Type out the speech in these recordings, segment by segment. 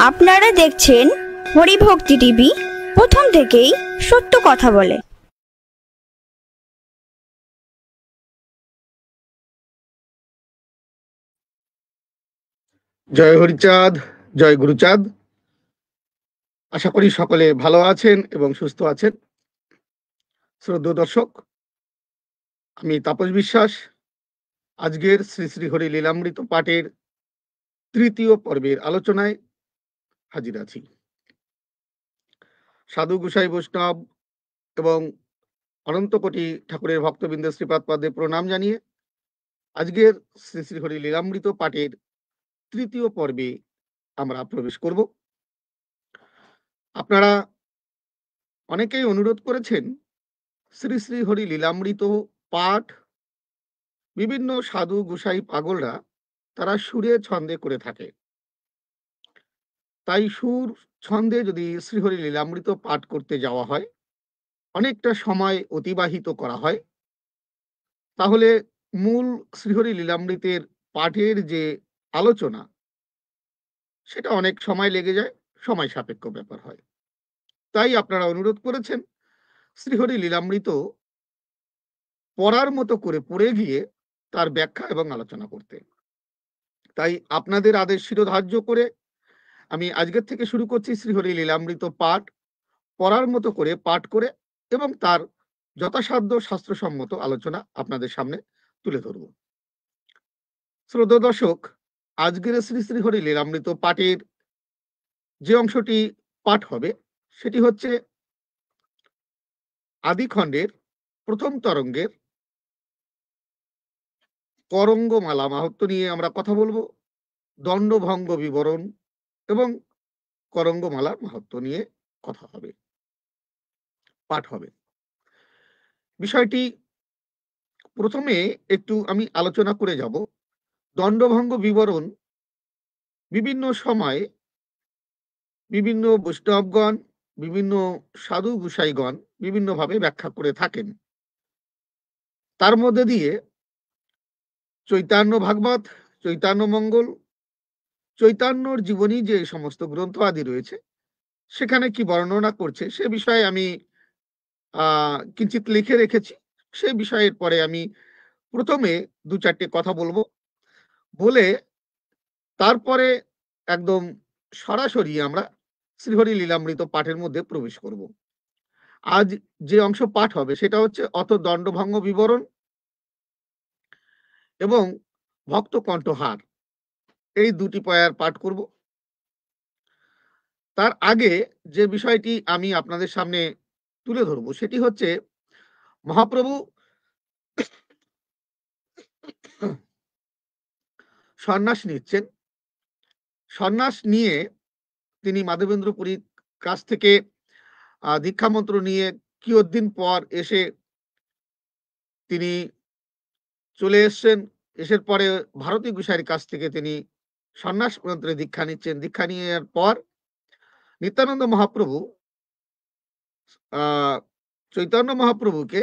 আপনারা দেখছেন হরিভক্তি টিভি, প্রথম থেকেই সত্য কথা বলে। জয় হরিচাঁদ, জয় গুরুচাঁদ। আশা করি সকলে ভালো আছেন এবং সুস্থ আছেন। শ্রদ্ধেয় দর্শক, আমি তাপস বিশ্বাস আজকের শ্রী শ্রী হরি লীলামৃত পাঠের তৃতীয় পর্বের আলোচনায় হাজির আছি। সাধু গোসাই বৈষ্ণব এবং অনন্ত কোটি ঠাকুরের ভক্তবৃন্দের শ্রীপাদ পদে প্রণাম জানিয়ে আজকের শ্রী শ্রী হরি লীলামৃত পাঠের তৃতীয় পর্বে আমরা প্রবেশ করব। আপনারা অনেকেই অনুরোধ করেছেন শ্রী শ্রী হরি লীলামৃত পাঠ বিভিন্ন সাধু গোসাই পাগলরা তারা সুরে ছন্দে করে থাকে। তাই সুর ছন্দে যদি শ্রীহরি লীলামৃত পাঠ করতে যাওয়া হয়, অনেকটা সময় অতিবাহিত করা হয়, তাহলে মূল শ্রীহরি লীলামৃতের পাঠের যে আলোচনা সেটা অনেক সময় লেগে যায়, সময় সাপেক্ষ ব্যাপার হয়। তাই আপনারা অনুরোধ করেছেন শ্রীহরি লীলামৃত পড়ার মতো করে পড়ে গিয়ে তার ব্যাখ্যা এবং আলোচনা করতে। তাই আপনাদের আদেশ শিরোধার্য করে আমি আজকের থেকে শুরু করছি শ্রীহরি লীলামৃত পাঠ পড়ার মতো করে পাঠ করে এবং তার যথাসাধ্য শাস্ত্রসম্মত আলোচনা আপনাদের সামনে তুলে ধরব। শ্রদ্ধেয় দর্শক, আজকের শ্রী শ্রী হরি লীলামৃত পাঠের যে অংশটি পাঠ হবে সেটি হচ্ছে আদিখণ্ডের প্রথম তরঙ্গের করঙ্গমালা মাহাত্ম্য নিয়ে আমরা কথা বলবো, দণ্ডভঙ্গ বিবরণ এবং করঙ্গমালার মাহাত্ম্য নিয়ে কথা হবে, পাঠ হবে। বিষয়টি প্রথমে একটু আমি আলোচনা করে যাব। দণ্ডভঙ্গ বিবরণ বিভিন্ন সময়ে বিভিন্ন বৈষ্ণবগণ, বিভিন্ন সাধু গোসাইগণ বিভিন্নভাবে ব্যাখ্যা করে থাকেন। তার মধ্যে দিয়ে চৈতন্য ভাগবত, চৈতন্য মঙ্গল, চৈতন্যর জীবনী যে সমস্ত গ্রন্থ আদি রয়েছে সেখানে কি বর্ণনা করছে সে বিষয়ে আমি কিঞ্চিত লিখে রেখেছি। সে বিষয়ের পরে আমি প্রথমে দু চারটে কথা বলবো, বলে তারপরে একদম সরাসরি আমরা শ্রীহরি লীলামৃত পাঠের মধ্যে প্রবেশ করব। আজ যে অংশ পাঠ হবে সেটা হচ্ছে অত দণ্ডভঙ্গ বিবরণ এবং ভক্ত কণ্ঠহার, এই দুটি পয়ার পাঠ করব। তার আগে যে বিষয়টি আমি আপনাদের সামনে তুলে ধরব সেটি হচ্ছে মহাপ্রভু সন্ন্যাস নিচ্ছেন। সন্ন্যাস নিয়ে তিনি মাধবেন্দ্র পুরীর কাছ থেকে দীক্ষা মন্ত্র নিয়ে কিয়দ্দিন পর এসে তিনি চলে এসছেন। এসের পরে ভারতী গোসাইয়ের কাছ থেকে তিনি সন্ন্যাস মন্ত্রে দীক্ষা নিচ্ছেন। দীক্ষা নেওয়ার পর নিত্যানন্দ মহাপ্রভু চৈতন্য মহাপ্রভুকে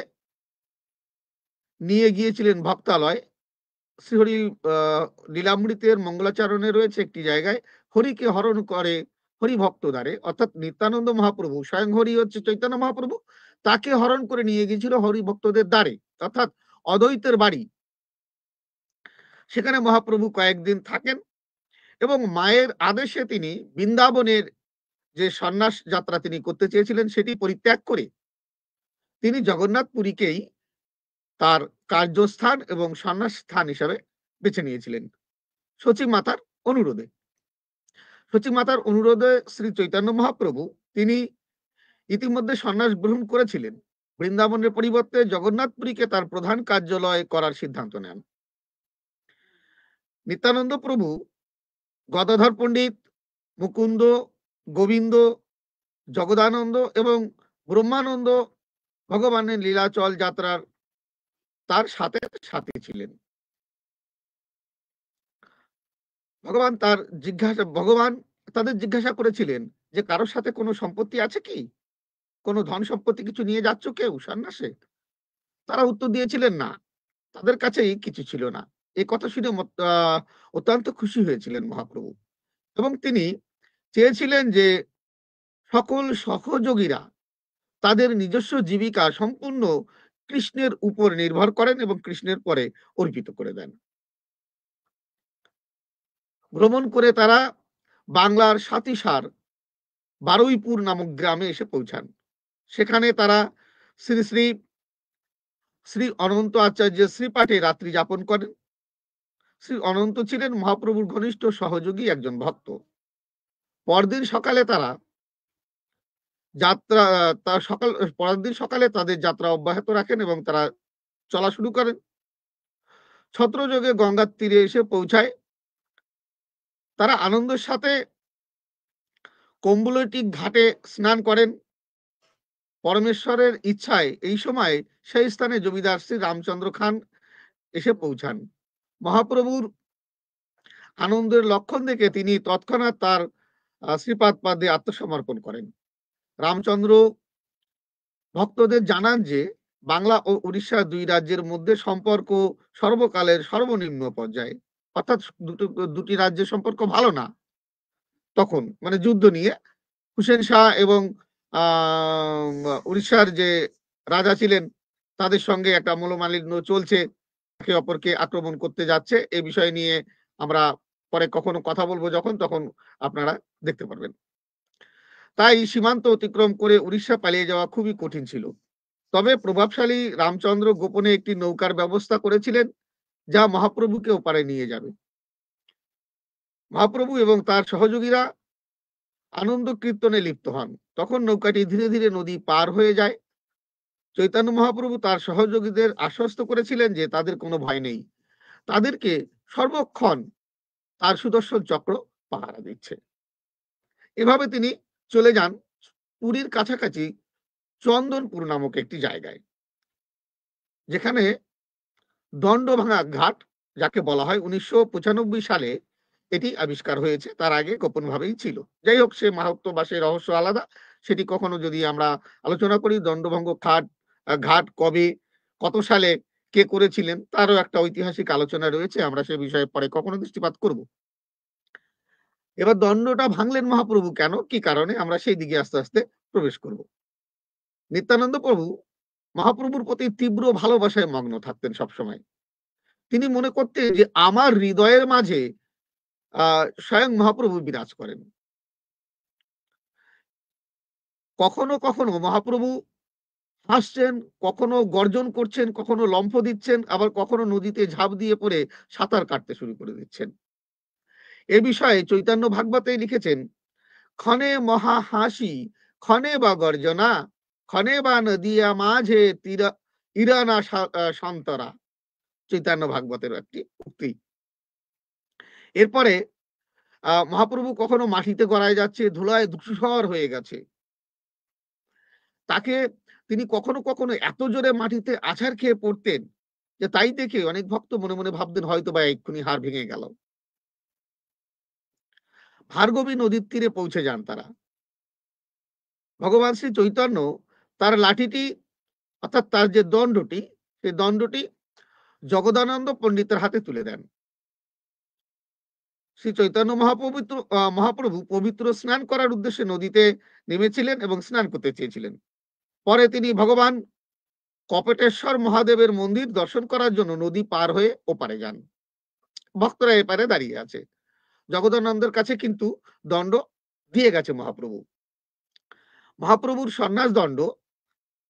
নিয়ে গিয়েছিলেন ভক্তালয়। শ্রীহরি লীলামৃতের মঙ্গলাচরণে রয়েছে একটি জায়গায়, হরিকে হরণ করে হরি ভক্ত দ্বারে, অর্থাৎ নিত্যানন্দ মহাপ্রভু স্বয়ং হরি হচ্ছে চৈতন্য মহাপ্রভু, তাকে হরণ করে নিয়ে গিয়েছিল হরি ভক্তদের দ্বারে, অর্থাৎ অদ্বৈতের বাড়ি। সেখানে মহাপ্রভু কয়েকদিন থাকেন এবং মায়ের আদেশে তিনি বৃন্দাবনের যে সন্ন্যাস যাত্রা তিনি করতে চেয়েছিলেন সেটি পরিত্যাগ করে তিনি জগন্নাথ পুরীকেই তার কার্যস্থান এবং সন্ন্যাস স্থান হিসাবে বেছে নিয়েছিলেন সচী মাতার অনুরোধে। সচী মাতার অনুরোধে শ্রী চৈতন্য মহাপ্রভু তিনি ইতিমধ্যে সন্ন্যাস গ্রহণ করেছিলেন, বৃন্দাবনের পরিবর্তে জগন্নাথপুরীকে তার প্রধান কার্যালয় করার সিদ্ধান্ত নেন। নিত্যানন্দ প্রভু গদাধর পণ্ডিত, মুকুন্দ, গোবিন্দ, জগদানন্দ এবং ব্রহ্মানন্দ ভগবানের লীলাচল যাত্রার তার সাথে সাথে ছিলেন। ভগবান তাদের জিজ্ঞাসা করেছিলেন যে কারোর সাথে কোনো সম্পত্তি আছে কি, কোনো ধন সম্পত্তি কিছু নিয়ে যাচ্ছ কেউ সন্ন্যাসে? তারা উত্তর দিয়েছিলেন না, তাদের কাছেই কিছু ছিল না। এই কথা শুনে অত্যন্ত খুশি হয়েছিলেন মহাপ্রভু এবং তিনি চেয়েছিলেন যে সকল সহযোগীরা তাদের নিজস্ব জীবিকা সম্পূর্ণ কৃষ্ণের উপর নির্ভর করেন এবং কৃষ্ণের পরে অর্পিত করে দেন। ভ্রমণ করে তারা বাংলার সাতিশার বারুইপুর নামক গ্রামে এসে পৌঁছান। সেখানে তারা শ্রী শ্রী শ্রী অনন্ত আচার্যের শ্রীপাঠে রাত্রি যাপন করেন। শ্রী অনন্ত ছিলেন মহাপ্রভুর ঘনিষ্ঠ সহযোগী একজন ভক্ত। পরদিন সকালে তারা যাত্রা তার সকাল পরের দিন সকালে তাদের যাত্রা অব্যাহত রাখেন এবং তারা চলা শুরু করেন। ছত্রযোগে গঙ্গার তীরে এসে পৌঁছায়। তারা আনন্দের সাথে কম্বুলটি ঘাটে স্নান করেন। পরমেশ্বরের ইচ্ছায় এই সময় সেই স্থানে জমিদার শ্রী রামচন্দ্র খান এসে পৌঁছান। মহাপ্রভুর আনন্দের লক্ষণ দেখে তিনি তৎক্ষণাৎ তার শ্রীপাদ পাদে আত্মসমর্পণ করেন। রামচন্দ্র ভক্তদের জানান যে বাংলা ও উড়িষ্যা দুই রাজ্যের মধ্যে সম্পর্ক সর্বকালের সর্বনিম্ন পর্যায়ে, অর্থাৎ দুটি রাজ্যের সম্পর্ক ভালো না। তখন মানে যুদ্ধ নিয়ে হুসেন শাহ এবং উড়িষ্যার যে রাজা ছিলেন তাদের সঙ্গে একটা মনোমালিন্য চলছে, একে অপরকে আক্রমণ করতে যাচ্ছে। এই বিষয় নিয়ে আমরা পরে কখনো কথা বলবো, যখন তখন আপনারা দেখতে পারবেন। তাই সীমান্ত অতিক্রম করে উড়িষ্যা পালিয়ে যাওয়া খুবই কঠিন ছিল। তবে প্রভাবশালী রামচন্দ্র গোপনে একটি নৌকার ব্যবস্থা করেছিলেন যা মহাপ্রভুকে ওপারে নিয়ে যাবে। মহাপ্রভু এবং তার সহযোগীরা আনন্দ কীর্তনে লিপ্ত হন। তখন নৌকাটি ধীরে ধীরে নদী পার হয়ে যায়। চৈতন্য মহাপ্রভু তার সহযোগীদের আশ্বস্ত করেছিলেন যে তাদের কোনো ভয় নেই, তাদেরকে সর্বক্ষণ তার সুদর্শন চক্র পাহারা দিচ্ছে। এভাবে তিনি চলে যান পুরীর কাছাকাছি চন্দনপুর নামক একটি জায়গায়, যেখানে দণ্ডভাঙা ঘাট যাকে বলা হয় 1995 সালে এটি আবিষ্কার হয়েছে। তার আগে গোপন ভাবেই ছিল। যাই হোক, সে মাহাত্ম্য বা সে রহস্য আলাদা। সেটি কখনো যদি আমরা আলোচনা করি, দণ্ডভঙ্গ ঘাট কবে কত সালে কে করেছিলেন তারও একটা ঐতিহাসিক আলোচনা রয়েছে, আমরা সে বিষয়ে পরে কখনো দৃষ্টিপাত করব। এবার দণ্ডটা ভাঙলেন মহাপ্রভু কেন, কি কারণে, আমরা সেই দিকে আস্তে আস্তে প্রবেশ করব। নিত্যানন্দ প্রভু মহাপ্রভুর প্রতি তীব্র ভালোবাসায় মগ্ন থাকতেন সবসময়। তিনি মনে করতেন যে আমার হৃদয়ের মাঝে স্বয়ং মহাপ্রভু বিরাজ করেন। কখনো কখনো মহাপ্রভু হাসছেন, কখনো গর্জন করছেন, কখনো লম্ফ দিচ্ছেন, আবার কখনো নদীতে ঝাঁপ দিয়ে পড়ে সাঁতার কাটতে শুরু করে দিচ্ছেন। এ বিষয়ে চৈতন্য ভাগবতে লিখেছেন, ক্ষণে মহা হাসি, ক্ষণে বা গর্জনা, ক্ষণে বা নদিয়া মাঝে ইরানা সন্তরা। চৈতন্য ভাগবতের একটি উক্তি। এরপরে মহাপ্রভু কখনো মাটিতে গড়ায় যাচ্ছে, ধুলায় ধূসর হয়ে গেছে, তাকে তিনি কখনো কখনো এত জোরে মাটিতে আছাড় খেয়ে পড়তেন যে তাই দেখে অনেক ভক্ত মনে মনে ভাবতেন হয়তো বা এক্ষুনি হাড় ভেঙে গেল। ভার্গবী নদীর তীরে পৌঁছে যান তারা। ভগবান শ্রী চৈতন্য তার লাঠিটি, অর্থাৎ তার যে দণ্ডটি, সেই দণ্ডটি জগদানন্দ পণ্ডিতের হাতে তুলে দেন। শ্রী চৈতন্য মহাপ্রভু পবিত্র স্নান করার উদ্দেশ্যে নদীতে নেমেছিলেন এবং স্নান করতে চেয়েছিলেন। পরে তিনি ভগবান কপটেশ্বর মহাদেবের মন্দির দর্শন করার জন্য নদী পার হয়ে ওপারে যান। ভক্তরা এপারে দাঁড়িয়ে আছে। জগদানন্দের কাছে কিন্তু দণ্ড দিয়ে গেছে মহাপ্রভু। মহাপ্রভুর সন্ন্যাস দণ্ড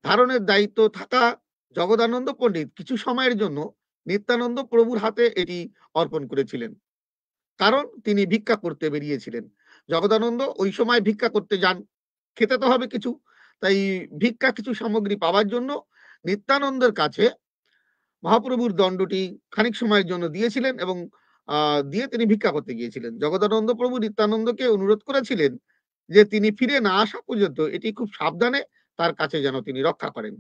ধারণের দায়িত্ব থাকা জগদানন্দ পণ্ডিত কিছু সময়ের জন্য নিত্যানন্দ প্রভুর হাতে এটি অর্পণ করেছিলেন, কারণ তিনি ভিক্ষা করতে বেরিয়েছিলেন। জগদানন্দ ওই সময় ভিক্ষা করতে যান, খেতে তো হবে কিছু, তাই ভিক্ষা কিছু সামগ্রী পাওয়ার জন্য নিত্যানন্দের কাছে মহাপ্রভুর দণ্ডটি খানিক সময়ের জন্য দিয়েছিলেন এবং দিয়ে তিনি ভিক্ষা করতে গিয়েছিলেন। জগদানন্দ প্রভু নিত্যানন্দকে অনুরোধ করেছিলেন যে তিনি ফিরে না আসা পর্যন্ত এটি খুব সাবধানে তার কাছে যেন তিনি রক্ষা করেন।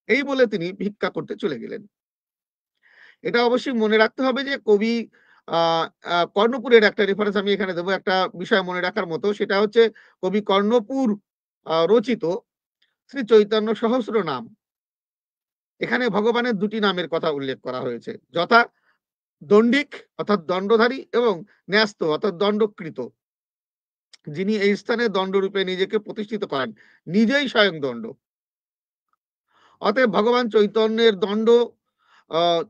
এই বলে তিনি ভিক্ষা করতে চলে গেলেন। এটা অবশ্যই মনে রাখতে হবে যে কবি কর্ণপুরের একটা রেফারেন্স আমি এখানে দেবো, একটা বিষয় মনে রাখার মতো। সেটা হচ্ছে কবি কর্ণপুর রচিত শ্রী চৈতন্য সহস্র নাম। এখানে ভগবানের দুটি নামের কথা উল্লেখ করা হয়েছে, যথা দণ্ডিক অর্থাৎ দণ্ডধারী এবং ন্যস্ত অর্থাৎ দণ্ডকৃত। যিনি এই স্থানে দণ্ডরূপে নিজেকে প্রতিষ্ঠিত করেন, নিজেই স্বয়ং দণ্ড। অতএব ভগবান চৈতন্যের দণ্ড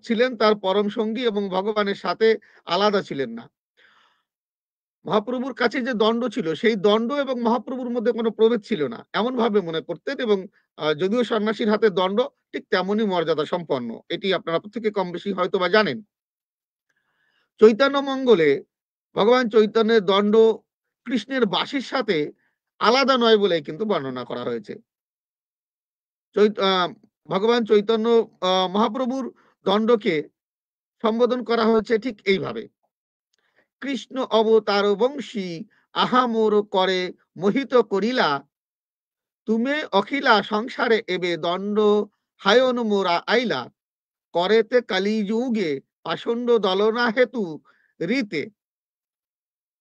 ছিলেন তার পরম সঙ্গী এবং ভগবানের সাথে আলাদা ছিলেন না। মহাপ্রভুর কাছে যে দণ্ড ছিল সেই দণ্ড এবং মহাপ্রভুর মধ্যে কোনো প্রভেদ ছিল না এমন ভাবে মনে করতেন, এবং যদিও সন্ন্যাসীর হাতে দণ্ড ঠিক তেমনই মর্যাদা সম্পন্ন, এটি আপনারা প্রত্যেকে কম বেশি হয়তো বা জানেন। চৈতন্য মঙ্গলে ভগবান চৈতন্যের দণ্ড কৃষ্ণের বাঁশির সাথে আলাদা নয় বলে কিন্তু বর্ণনা করা হয়েছে। ভগবান চৈতন্য মহাপ্রভুর দণ্ডকে সম্বোধন করা হয়েছে ঠিক এইভাবে: কৃষ্ণ অবতার বংশী আহা মোর করে মোহিত করিলা, তুমি অখিলা সংসারে এবে দণ্ড হায়ন মোরা আইলা, করেতে কালী যুগে পাষণ্ড দলনা হেতু রীতে।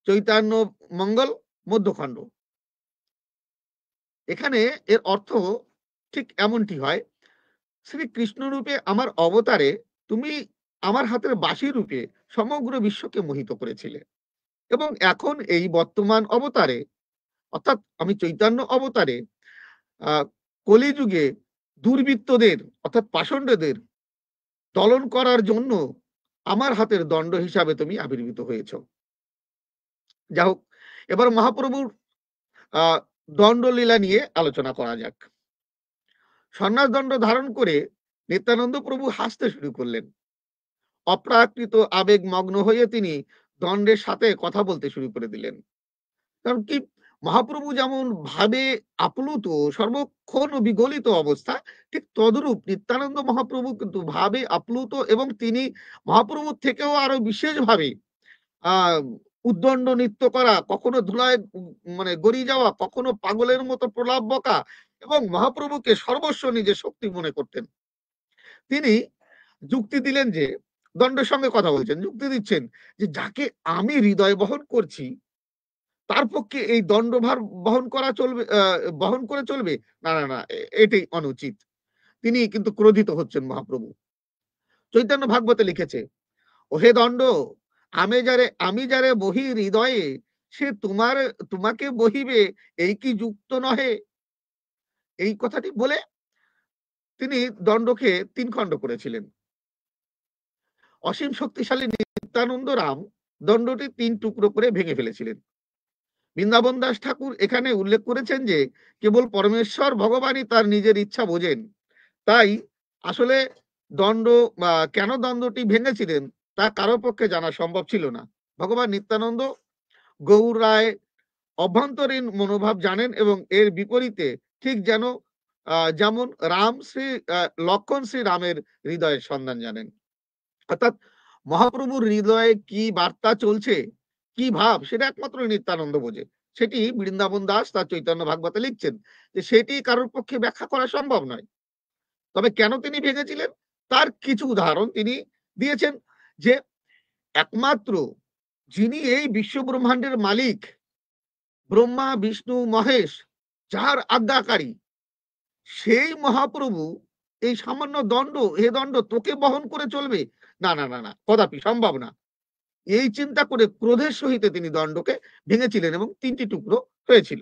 চৈতন্য মঙ্গল মধ্যখণ্ড। এখানে এর অর্থ ঠিক এমনটি হয়: শ্রীকৃষ্ণ রূপে আমার অবতারে তুমি আমার হাতের বাঁশি রূপে সমগ্র বিশ্বকে মোহিত করেছিলে, এবং এখন এই বর্তমান অবতারে অর্থাৎ আমি চৈতন্য অবতারে কলিযুগে দুর্বৃত্তদের অর্থাৎ পাষণ্ডদের দলন করার জন্য আমার হাতের দণ্ড হিসাবে তুমি আবির্ভূত হয়েছ। যা হোক, এবার মহাপ্রভুর দণ্ডলীলা নিয়ে আলোচনা করা যাক। সন্ন্যাস দণ্ড ধারণ করে নিত্যানন্দ প্রভু হাসতে শুরু করলেন। অপ্রাকৃত আবেগ মগ্ন হয়ে তিনি দণ্ডের সাথে কথা বলতে শুরু করে দিলেন। কারণ কি, মহাপ্রভু যেমন ভাবে আপ্লুত, সর্বক্ষণ বিগলিত অবস্থা, ঠিক তদরূপ নিত্যানন্দ মহাপ্রভু কিন্তু ভাবে আপ্লুত, এবং তিনি মহাপ্রভুর থেকেও আরো বিশেষভাবে উদ্দণ্ড নৃত্য করা, কখনো ধুলায় মানে গড়িয়ে যাওয়া, কখনো পাগলের মতো প্রলাপ বকা, এবং মহাপ্রভুকে সর্বস্ব নিজের শক্তি মনে করতেন। তিনি যুক্তি দিলেন যে, দণ্ডের সঙ্গে কথা বলছেন, যুক্তি দিচ্ছেন যে যাকে আমি হৃদয় বহন করছি তার পক্ষে এই দণ্ডভার বহন করে চলবে না, না, না, এটাই অনুচিত। তিনি কিন্তু ক্রোধিত হচ্ছেন মহাপ্রভু। চৈতন্য ভাগবতে লিখেছে, ওহে দণ্ড, আমি যারে বহি হৃদয়ে, সে তোমাকে বহিবে এই কি যুক্ত নহে। এই কথাটি বলে তিনি দণ্ডকে ৩ খণ্ড করেছিলেন। অসীম শক্তিশালী নিত্যানন্দ রাম দণ্ডটি ৩ টুকরো করে ভেঙে ফেলেছিলেন। বৃন্দাবন দাস ঠাকুর এখানে উল্লেখ করেছেন যে কেবল পরমেশ্বর ভগবানই তার নিজের ইচ্ছা বোঝেন, তাই আসলে দণ্ড বা কেন দণ্ডটি ভেঙেছিলেন তা কারো পক্ষে জানা সম্ভব ছিল না। ভগবান নিত্যানন্দ গৌর রায় অভ্যন্তরীণ মনোভাব জানেন, এবং এর বিপরীতে ঠিক যেমন লক্ষণ শ্রী রামের হৃদয়ের সন্ধান জানেন। অর্থাৎ মহাপ্রভুর হৃদয়ে কি বার্তা চলছে, কি ভাব, সেটা একমাত্র নিত্যানন্দ বোঝে। সেটি বৃন্দাবন দাস তার চৈতন্য ভাগবতে লিখছেন যে সেটি কারোর পক্ষে ব্যাখ্যা করা সম্ভব নয়। তবে কেন তিনি ভেঙেছিলেন তার কিছু উদাহরণ তিনি দিয়েছেন, যে একমাত্র যিনি এই বিশ্ব ব্রহ্মাণ্ডের মালিক, ব্রহ্মা বিষ্ণু মহেশ, যার আজ্ঞাকারী, সেই মহাপ্রভু এই সামান্য দণ্ড, এ দণ্ড তোকে বহন করে চলবে, না, না, না, না, কদাপি সম্ভব না। এই চিন্তা করে ক্রোধের সহিত তিনি দণ্ডকে ভেঙেছিলেন এবং ৩টি টুকরো হয়েছিল।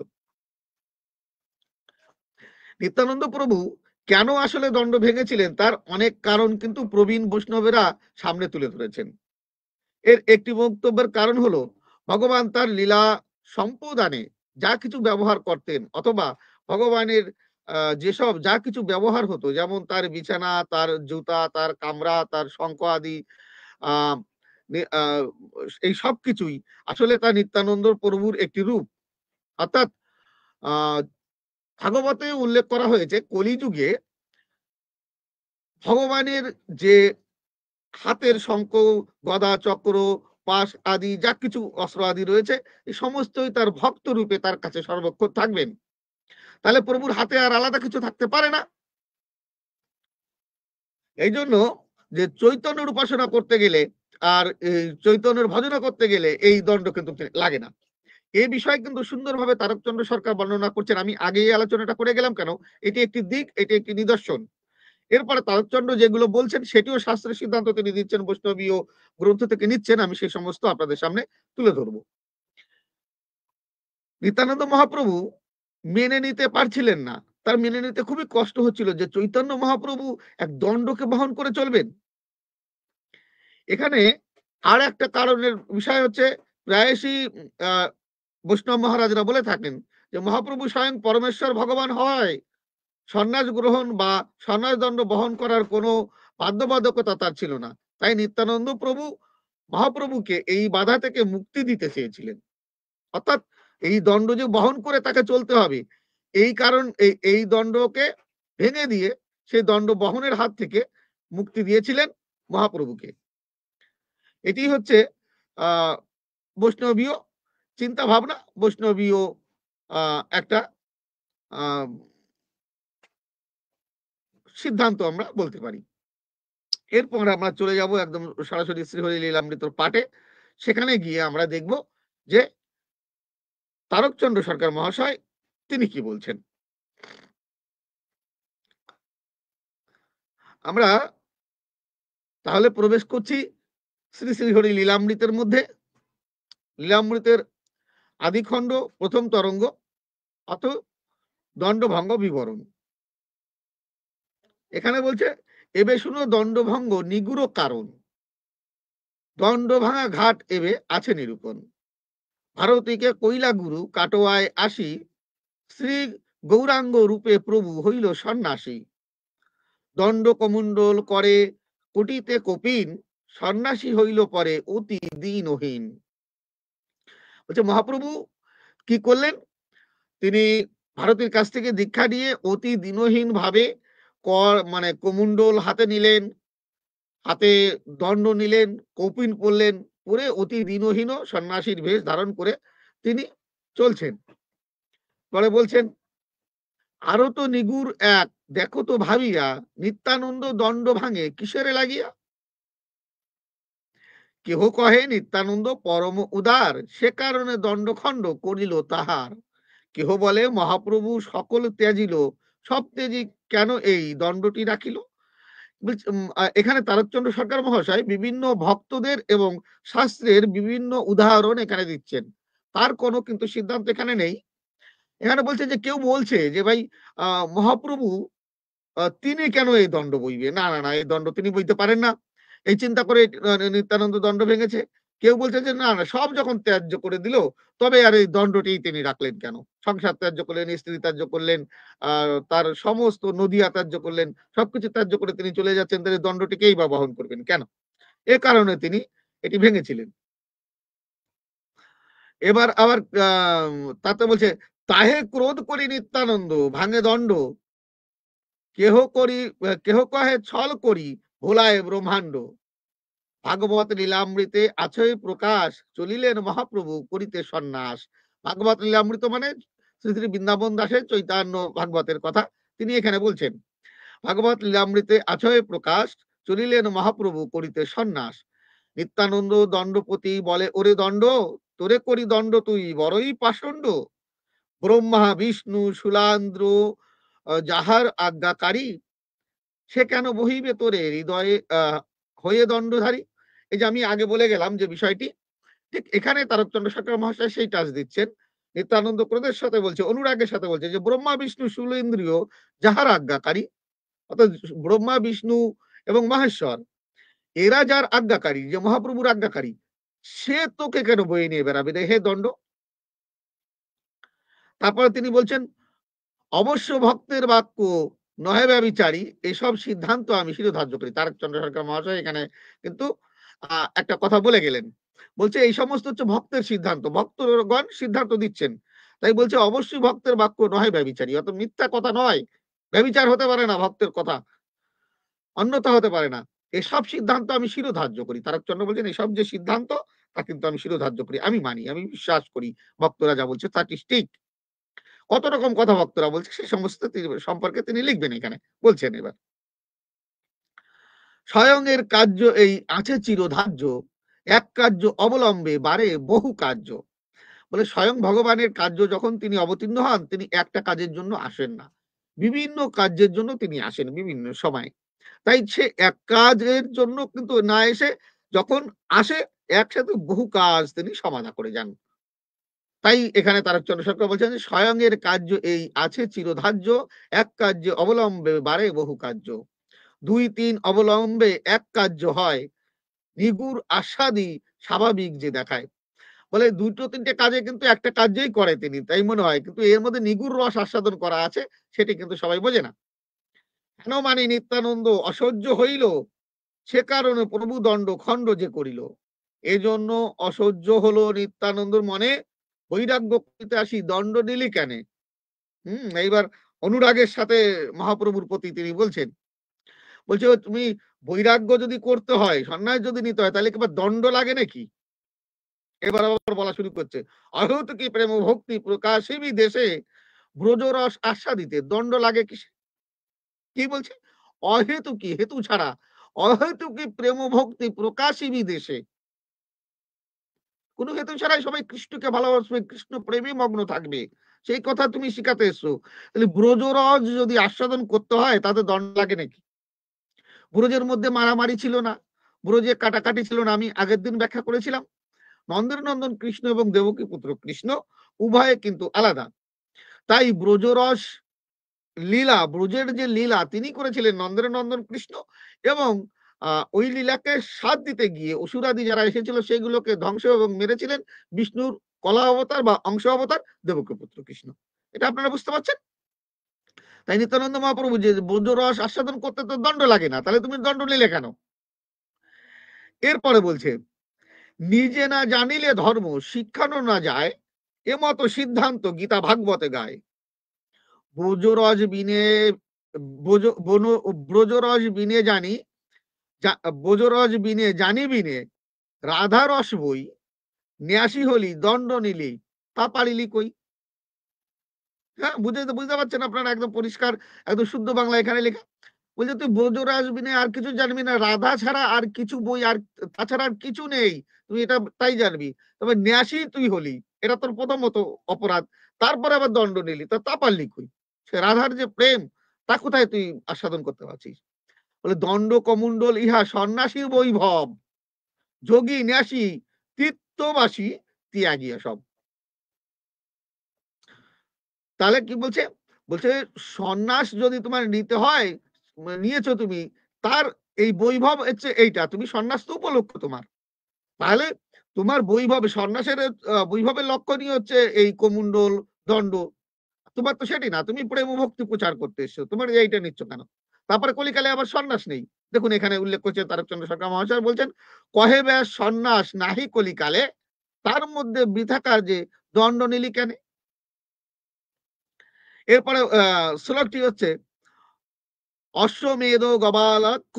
নিত্যানন্দ প্রভু কেন আসলে দণ্ড ভেঙেছিলেন তার অনেক কারণ কিন্তু প্রবীণ বৈষ্ণবেরা সামনে তুলে ধরেছেন। এর একটি বক্তব্যের কারণ হলো, ভগবান তার লীলা সম্প্রদানে যা কিছু ব্যবহার করতেন, অথবা ভগবানের যেসব যা কিছু ব্যবহার হতো, যেমন তার বিছানা, তার জুতা, তার কামরা, তার শঙ্খ আদি, আহ এই সব কিছুই আসলে তার নিত্যানন্দ প্রভুর একটি রূপ। অর্থাৎ ভাগবতে উল্লেখ করা হয়েছে, কলিযুগে ভগবানের যে হাতের শঙ্খ, গদা, চক্র, পাশ আদি যা কিছু অস্ত্র আদি রয়েছে, এই সমস্তই তার ভক্ত রূপে তার কাছে সর্বক্ষণ থাকবেন। তাহলে প্রভুর হাতে আর আলাদা কিছু থাকতে পারে না। এই জন্য যে চৈতন্যের উপাসনা করতে গেলে আর চৈতন্যের ভজনা করতে গেলে এই দণ্ড কিন্তু লাগে না। এই বিষয়ে কিন্তু সুন্দরভাবে তারকচন্দ্র সরকার বর্ণনা করছেন। আমি আগে এই আলোচনাটা করে গেলাম কেন, এটি একটি দিক, এটি একটি নিদর্শন। এরপরে তারকচন্দ্র যেগুলো বলছেন সেটিও শাস্ত্রের সিদ্ধান্ত তিনি দিচ্ছেন, বৈষ্ণবীয় গ্রন্থ থেকে নিচ্ছেন। আমি সেই সমস্ত আপনাদের সামনে তুলে ধরবো। নিত্যানন্দ মহাপ্রভু মেনে নিতে পারছিলেন না, তার মেনে নিতে খুবই কষ্ট হচ্ছিল যে চৈতন্য মহাপ্রভু এক দণ্ডকে বহন করে চলবেন। এখানে আর একটা কারণের বিষয় হচ্ছে, প্রায়শই বৈষ্ণব মহারাজরা বলে থাকেন যে মহাপ্রভু স্বয়ং পরমেশ্বর ভগবান হয়, সন্ন্যাস গ্রহণ বা সন্ন্যাস দণ্ড বহন করার কোনো বাধ্যবাধকতা তার ছিল না। তাই নিত্যানন্দ প্রভু মহাপ্রভুকে এই বাধা থেকে মুক্তি দিতে চেয়েছিলেন, অর্থাৎ এই দণ্ড যে বহন করে তাকে চলতে হবে, এই কারণ এই দণ্ডকে ভেঙে দিয়ে সেই দণ্ড বহনের হাত থেকে মুক্তি দিয়েছিলেন মহাপ্রভুকে। এটি হচ্ছে বৈষ্ণবীয় চিন্তা ভাবনা, বৈষ্ণবীয় একটা সিদ্ধান্ত আমরা বলতে পারি। এরপর আমরা চলে যাব একদম সরাসরি শ্রীহরি লীলামৃতর পাঠে। সেখানে গিয়ে আমরা দেখব যে তারকচন্দ্র সরকার মহাশয় তিনি কি বলছেন। আমরা তাহলে প্রবেশ করছি শ্রী শ্রীহরি লীলামৃতের মধ্যে। লীলামৃতের আদিখণ্ড প্রথম তরঙ্গ অত দণ্ডভঙ্গ বিবরণ। এখানে বলছে, এবে শুনো দণ্ডভঙ্গ নিগুড় কারণ, দণ্ড ভাঙা ঘাট এবে আছে নিরূপণ। ভারতীকে কইলা গুরু কাটোয়ায় আসি, শ্রী গৌরাঙ্গ রূপে প্রভু হইল সন্ন্যাসী। দণ্ড কমণ্ডল করে কোটিতে কপিন, সন্ন্যাসী হইল পরে অতি দীনহীন। বলছে মহাপ্রভু কি করলেন, তিনি ভারতের কাছ থেকে দীক্ষা নিয়ে অতি দীনহীন ভাবে মানে কমণ্ডল হাতে নিলেন, হাতে দণ্ড নিলেন, কৌপিন পরলেন, পরে অতি দীনহীন সন্ন্যাসীর বেশ ধারণ করে তিনি চলছেন। পরে বলছেন, আরো তো নিগুড় এক দেখো তো ভাবিয়া, নিত্যানন্দ দণ্ড ভাঙে কিসেরে লাগিয়া। কেহ কহে নিত্যানন্দ পরম উদার, সে কারণে দণ্ডখণ্ড করিল তাহার। কেহ বলে মহাপ্রভু সকল ত্যাজিল, সব ত্যাজি কেন এই দণ্ডটি রাখিল। এখানে তারকচন্দ্র সরকার মহাশয় বিভিন্ন ভক্তদের এবং শাস্ত্রের বিভিন্ন উদাহরণ এখানে দিচ্ছেন, তার কোনো কিন্তু সিদ্ধান্ত এখানে নেই। এখানে বলছে যে কেউ বলছে যে ভাই মহাপ্রভু তিনি কেন এই দণ্ড বইবে, না না না, এই দণ্ড তিনি বইতে পারেন না, এই চিন্তা করে নিত্যানন্দ দণ্ড ভেঙেছে। কেউ বলছে যে না না, সব যখন ত্যায্য করে দিল তবে আর এই দণ্ডটি তিনি রাখলেন কেন, সংসার ত্যায্য করলেন, স্ত্রী ত্যায্য করলেন, তার সমস্ত নদিয়া ত্যায্য করলেন, সবকিছু ত্যায্য করে তিনি চলে যাচ্ছেন, তাহলে দণ্ডটিকেই বা বহন করবেন কেন, এ কারণে তিনি এটি ভেঙেছিলেন। এবার আবার তাতে বলছে, তাহে ক্রোধ করি নিত্যানন্দ ভাঙে দণ্ড, কেহ কহে ছল করি ভোলায় ব্রহ্মাণ্ড। ভাগবত লীলামৃতে আছয় প্রকাশ, চলিলেন মহাপ্রভু করিতে সন্ন্যাস। ভাগবত লীলামৃত মানে শ্রী শ্রী বৃন্দাবন দাসের চৈতন্য ভাগবতের কথা তিনি এখানে বলছেন। ভাগবত লীলামৃতে আছয় প্রকাশ, চলিলেন মহাপ্রভু করিতে সন্ন্যাস। নিত্যানন্দ দণ্ডপতি বলে, ওরে দণ্ড তোরে করি দণ্ড তুই বড়ই পাষণ্ড। ব্রহ্মা বিষ্ণু শুলান্দ্র যাহার আজ্ঞাকারী, সে কেন বহিবে তোরে হৃদয়ে হয়ে দণ্ডধারী। এই যে আমি আগে বলে গেলাম যে বিষয়টি, ঠিক এখানে তারকচন্দ্র সরকার মহাশয় সেই টাচ দিচ্ছেন। নিত্যানন্দ ক্রোধের সাথে বলছে, অনুরাগের সাথে বলছে যে ব্রহ্মা বিষ্ণু শুলেন্দ্রিয় যাহার আজ্ঞাকারী, অর্থাৎ ব্রহ্মা বিষ্ণু এবং মহেশ্বর এরা যার আজ্ঞাকারী, যে মহাপ্রভুর আজ্ঞাকারী, সে তোকে কেন বয়ে নিয়ে বেড়াবে রে হে দণ্ড। তারপরে তিনি বলছেন, অবশ্য ভক্তের বাক্য নহে ব্যভিচারী, এসব সিদ্ধান্ত আমি শিরোধার্য করি। তারকচন্দ্র সরকার মহাশয় এখানে কিন্তু একটা কথা বলে গেলেন, বলছে এই সমস্ত হচ্ছে ভক্তের সিদ্ধান্ত, ভক্তগণ সিদ্ধান্ত দিচ্ছেন, তাই বলছে অবশ্যই ভক্তের বাক্য নহে ব্যভিচারী, অত মিথ্যা কথা নয়, ব্যভিচার হতে পারে না ভক্তের কথা, অন্যথা হতে পারে না, এসব সিদ্ধান্ত আমি শিরোধার্য করি। তারকচন্দ্র বলছেন এসব যে সিদ্ধান্ত তা কিন্তু আমি শিরোধার্য করি, আমি মানি, আমি বিশ্বাস করি, ভক্তরা যা বলছে তা ঠিক। কত রকম কথা ভক্তরা বলছে সেই সমস্ত সম্পর্কে তিনি লিখবেন এখানে বলছেন। এবার স্বয়ং এর কার্য এই আছে চিরধার্য, এক কার্য অবলম্বে বারে বহু কার্য। বলে স্বয়ং ভগবানের কার্য যখন তিনি অবতীর্ণ হন, তিনি একটা কাজের জন্য আসেন না, বিভিন্ন কার্যের জন্য তিনি আসেন বিভিন্ন সময়। তাই সে এক কাজের জন্য কিন্তু না এসে যখন আসে একসাথে বহু কাজ তিনি সমাধা করে যান। তাই এখানে তারকচন্দ্র সরকার বলছেন যে স্বয়ং এর কার্য এই আছে চিরধার্য, এক কার্যে অবলম্বে বাড়ে বহু কার্য, 2-3 অবলম্বে এক কার্য হয়, নিগুড় আস্বাদি স্বাভাবিক যে দেখায়। বলে 2-3টে কাজে কিন্তু একটা কার্যই করে তিনি, তাই মনে হয়, কিন্তু এর মধ্যে নিগুড় রস আস্বাদন করা আছে সেটি কিন্তু সবাই বোঝে না। হেন মানে নিত্যানন্দ অসহ্য হইল, সে কারণে প্রভু দণ্ড খণ্ড যে করিল। এজন্য অসহ্য হলো নিত্যানন্দর মনে, বৈরাগ্য করিতে আসি দণ্ড নিলি কেন। এইবার অনুরাগের সাথে মহাপ্রভুর প্রতি তিনি বলছেন, বলছে তুমি বৈরাগ্য যদি করতে হয়, সন্ন্যাস যদি নিতে হয়, তাহলে কি আবার দণ্ড লাগে নাকি? এবার আবার বলা শুরু করছে, অহেতুকি প্রেম ভক্তি প্রকাশিবি দেশে, ব্রজরস আস্বাদিতে দণ্ড লাগে কিসে? কি বলছে? অহেতুকি, হেতু ছাড়া, অহেতুকি প্রেম ভক্তি প্রকাশিবি দেশে, কোনো হেতু ছাড়াই সবাই কৃষ্ণকে ভালোবাসবে, কৃষ্ণ প্রেমে মগ্ন থাকবে, সেই কথা তুমি শিখাতে এসছো। তাহলে ব্রজরস যদি আস্বাদন করতে হয় তাতে দণ্ড লাগে নাকি? ব্রজের মধ্যে মারামারি ছিল না, ব্রজে কাটাকাটি ছিল না। আমি আগের দিন ব্যাখ্যা করেছিলাম, নন্দের নন্দন কৃষ্ণ এবং দেবকী পুত্র কৃষ্ণ উভয়ে কিন্তু আলাদা। তাই ব্রজরস লীলা, ব্রজের যে লীলা তিনি করেছিলেন নন্দের নন্দন কৃষ্ণ, এবং ওই লীলাকে সাথ দিতে গিয়ে অসুরাদি যারা এসেছিল সেগুলোকে ধ্বংস এবং মেরেছিলেন বিষ্ণুর কলা অবতার বা অংশ অবতার দেবকী পুত্র কৃষ্ণ। এটা আপনারা বুঝতে পারছেন? তাই নিত্যানন্দ মহাপ্রভু যে ব্রজরস আস্বাদন করতে তো দণ্ড লাগে না, তাহলে তুমি দণ্ড নিলে কেন? এরপরে বলছে, নিজে না জানিলে ধর্ম শিক্ষানো না যায়, এমতো সিদ্ধান্ত গীতা ভাগবতে গায়। ব্রজরস বিনে ব্রজরস বিনে জানি, ব্রজরস বিনে জানি বিনে, রাধা রস বই, ন্যাসী হলি দণ্ড নিলি, তা পারিলি কই। হ্যাঁ, বুঝতে পারছেন আপনারা? একদম পরিষ্কার, একদম শুদ্ধ বাংলা এখানে লেখা। বলছে তুই ব্রজরস বিনে আর কিছু জানবি না, রাধা ছাড়া আর কিছু বই, আর তাছাড়া আর কিছু নেই, তুই এটা তাই জানবি। তবে ন্যাসী তুই হলি, এটা তোর প্রথমত অপরাধ, তারপরে আবার দণ্ড নিলি, তা পারলি কই? সে রাধার যে প্রেম, তা কোথায় তুই আস্বাদন করতে পারছিস? বলে দণ্ড কমণ্ডল ইহা সন্ন্যাসীর বৈভব, যোগী ন্যাসী তীর্থবাসী ত্যাগিয়া সব। তাহলে কি বলছে? বলছে সন্ন্যাস যদি তোমার নিতে হয়, নিয়েছো তুমি, তার এই বৈভব হচ্ছে এইটা, তুমি সন্ন্যাস তো উপলক্ষ তোমার। তাহলে তোমার বৈভবে সন্ন্যাসের বৈভবের লক্ষণই হচ্ছে এই কমণ্ডল, দণ্ড। তোমার তো সেটি না, তুমি প্রেম ভক্তি প্রচার করতে এসছো, তোমার এইটা নিচ্ছ কেন? তারপরে কলিকালে আবার সন্ন্যাস নেই। দেখুন এখানে উল্লেখ করছে তারকচন্দ্র সরকার মহাশয় বলছেন, কহে ব্যাস সন্ন্যাস নাহি কলিকালে, তার মধ্যে বৃথাকার যে দণ্ড নিলি কেন। এরপরে শ্লোকটি হচ্ছে, অশ্বমেধ গবালক্ষ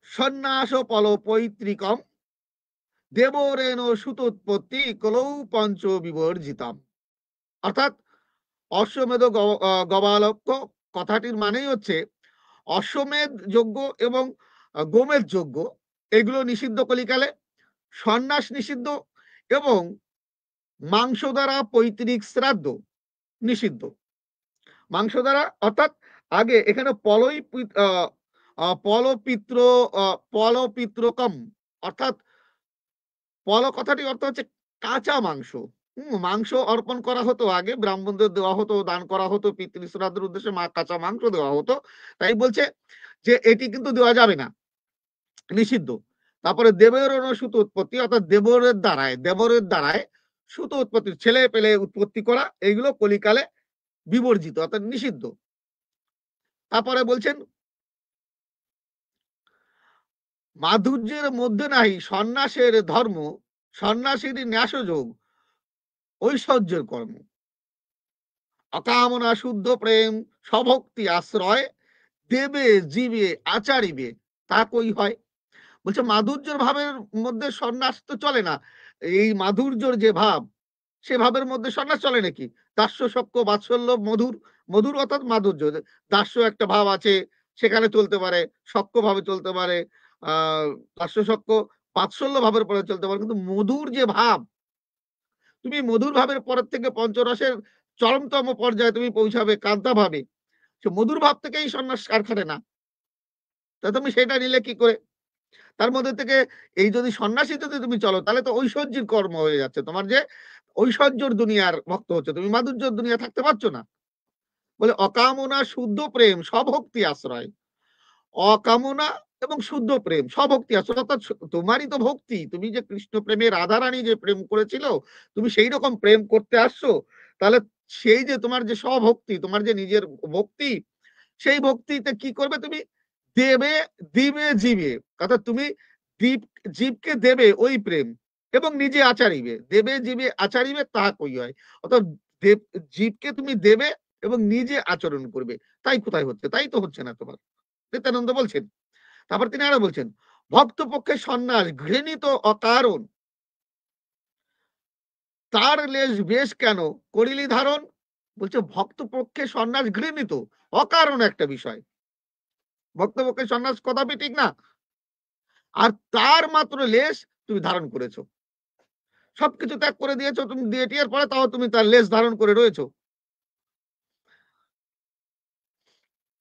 সন্ন্যাস ফল পৈতৃকম, দেবরেণ সুতোৎপত্তি কলৌ পঞ্চ বিবর্জিতাম। অর্থাৎ অশ্বমেধ গবালক্ষ কথাটির মানেই হচ্ছে অশ্বমেধ যজ্ঞ এবং গোমেধ যজ্ঞ, এগুলো নিষিদ্ধ কলিকালে, সন্ন্যাস নিষিদ্ধ, এবং মাংস দ্বারা পৈতৃক শ্রাদ্ধ নিষিদ্ধ। মাংস দ্বারা অর্থাৎ আগে এখানে পলপিত্র, পলপিত্রকম, অর্থাৎ পল কথাটির অর্থ হচ্ছে কাঁচা মাংস। মাংস অর্পণ করা হতো, আগে ব্রাহ্মণদের দেওয়া হতো, দান করা হতো, পিতৃ শ্রাদ্ধের উদ্দেশ্যে কাঁচা মাংস দেওয়া হতো। তাই বলছে যে এটি কিন্তু দেওয়া যাবে না, নিষিদ্ধ। তারপরে দেবের সুত উৎপত্তি, অর্থাৎ দেবরের দ্বারায় সুত উৎপত্তি, ছেলে পেলে উৎপত্তি করা, এইগুলো কলিকালে বিবর্জিত, অর্থাৎ নিষিদ্ধ। তারপরে বলছেন, মাধুর্যের মধ্যে নাহি সন্ন্যাসের ধর্ম, সন্ন্যাসীর ন্যাসযোগ ঐশ্বর্যের কর্ম, অকামনা শুদ্ধ প্রেম স্বভক্তি আশ্রয়, দেবে জীবে আচারিবে তা কই হয়। বলছে মাধুর্যের ভাবের মধ্যে সন্ন্যাস তো চলে না। এই মাধুর্যর যে ভাব, সে ভাবের মধ্যে সন্ন্যাস চলে নাকি? দাস্য সক্য বাৎসল্য মধুর, মধুর অর্থাৎ মাধুর্য, দাস্য একটা ভাব আছে, সেখানে চলতে পারে, সক্য ভাবে চলতে পারে, দাস্য সক্য বাৎসল্য ভাবের পরে চলতে পারে, কিন্তু মধুর যে ভাব, তুমি মধুর ভাবের পরের থেকে পঞ্চরসের চরমতম পর্যায়ে তুমি পৌঁছাবে কান্তা ভাবে, সে মধুর ভাব থেকেই সন্ন্যাস আর খাটে না। তা তুমি সেটা নিলে কি করে? তার মধ্যে থেকে এই যদি সন্ন্যাসী যদি তুমি চলো, তাহলে তো ঐশ্বর্যের কর্ম হয়ে যাচ্ছে তোমার, যে ঐশ্বর্যর দুনিয়ার ভক্ত হচ্ছে, তুমি মাধুর্যর দুনিয়া থাকতে পারছো না। বলে অকামনা শুদ্ধ প্রেম স্বভক্তি আশ্রয়। অকামনা এবং শুদ্ধ প্রেম স্বভক্তি আশ্রয়, অর্থাৎ তোমারই তো ভক্তি, তুমি যে কৃষ্ণ প্রেমে রাধারানী যে প্রেম করেছিল, তুমি সেই রকম প্রেম করতে আসছো, তাহলে সেই যে তোমার যে স্বভক্তি, তোমার যে নিজের ভক্তি, সেই ভক্তিতে কি করবে তুমি? দেবে, দিবে জীবে, অর্থাৎ তুমি জীবকে দেবে ওই প্রেম এবং নিজে আচারিবে। দেবে জীবে আচারিবে তাহা কই হয়, অর্থাৎ জীবকে তুমি দেবে এবং নিজে আচরণ করবে। তাই কোথায় হচ্ছে? তাই তো হচ্ছে না তোমার। নিত্যানন্দ বলছেন। তারপর তিনি আরো বলছেন, ভক্ত পক্ষে সন্ন্যাস ঘৃণিত অকারণ, তার লেশ বেশ কেন করিলি ধারণ। বলছে ভক্ত পক্ষে সন্ন্যাস ঘৃণিত, অকারণ একটা বিষয়। ভক্ত পক্ষে সন্ন্যাস কদাপি ঠিক না। আর তার মাত্র লেশ তুমি ধারণ করেছো, সবকিছু ত্যাগ করে দিয়েছো তুমি, দিয়ে টিয়ার পরে তাও তুমি তার লেশ ধারণ করে রয়েছো।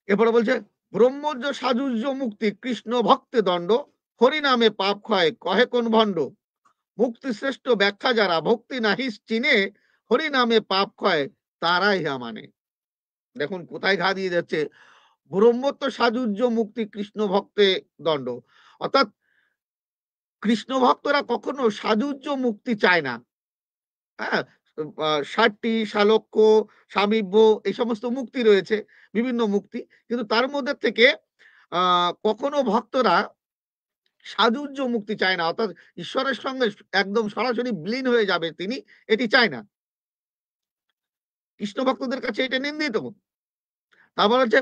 এরপরে বলছে, ব্রহ্মজ্য সাজুজ্য মুক্তি কৃষ্ণ ভক্তে দণ্ড, হরি নামে পাপ ক্ষয় কহে কোন ভণ্ড। মুক্তি শ্রেষ্ঠ ব্যাখ্যা যারা ভক্তি নাহিস চিনে, হরি নামে পাপ ক্ষয় তারাই ইহা মানে। দেখুন কোথায় ঘা দিয়ে যাচ্ছে, ব্রহ্মত্ব সাজুজ্য মুক্তি কৃষ্ণ ভক্তে দণ্ড, অর্থাৎ কৃষ্ণ ভক্তরা কখনো সাজুজ্য মুক্তি চায় না। হ্যাঁ, ষাটটি সালোক্য সামীপ্য এই সমস্ত মুক্তি রয়েছে, বিভিন্ন মুক্তি, কিন্তু তার মধ্যে থেকে কখনো ভক্তরা সাজুজ্য মুক্তি চায় না, অর্থাৎ ঈশ্বরের সঙ্গে একদম সরাসরি বিলীন হয়ে যাবে তিনি, এটি চায় না। কৃষ্ণ ভক্তদের কাছে এটা নিন্দিত। তারপর হচ্ছে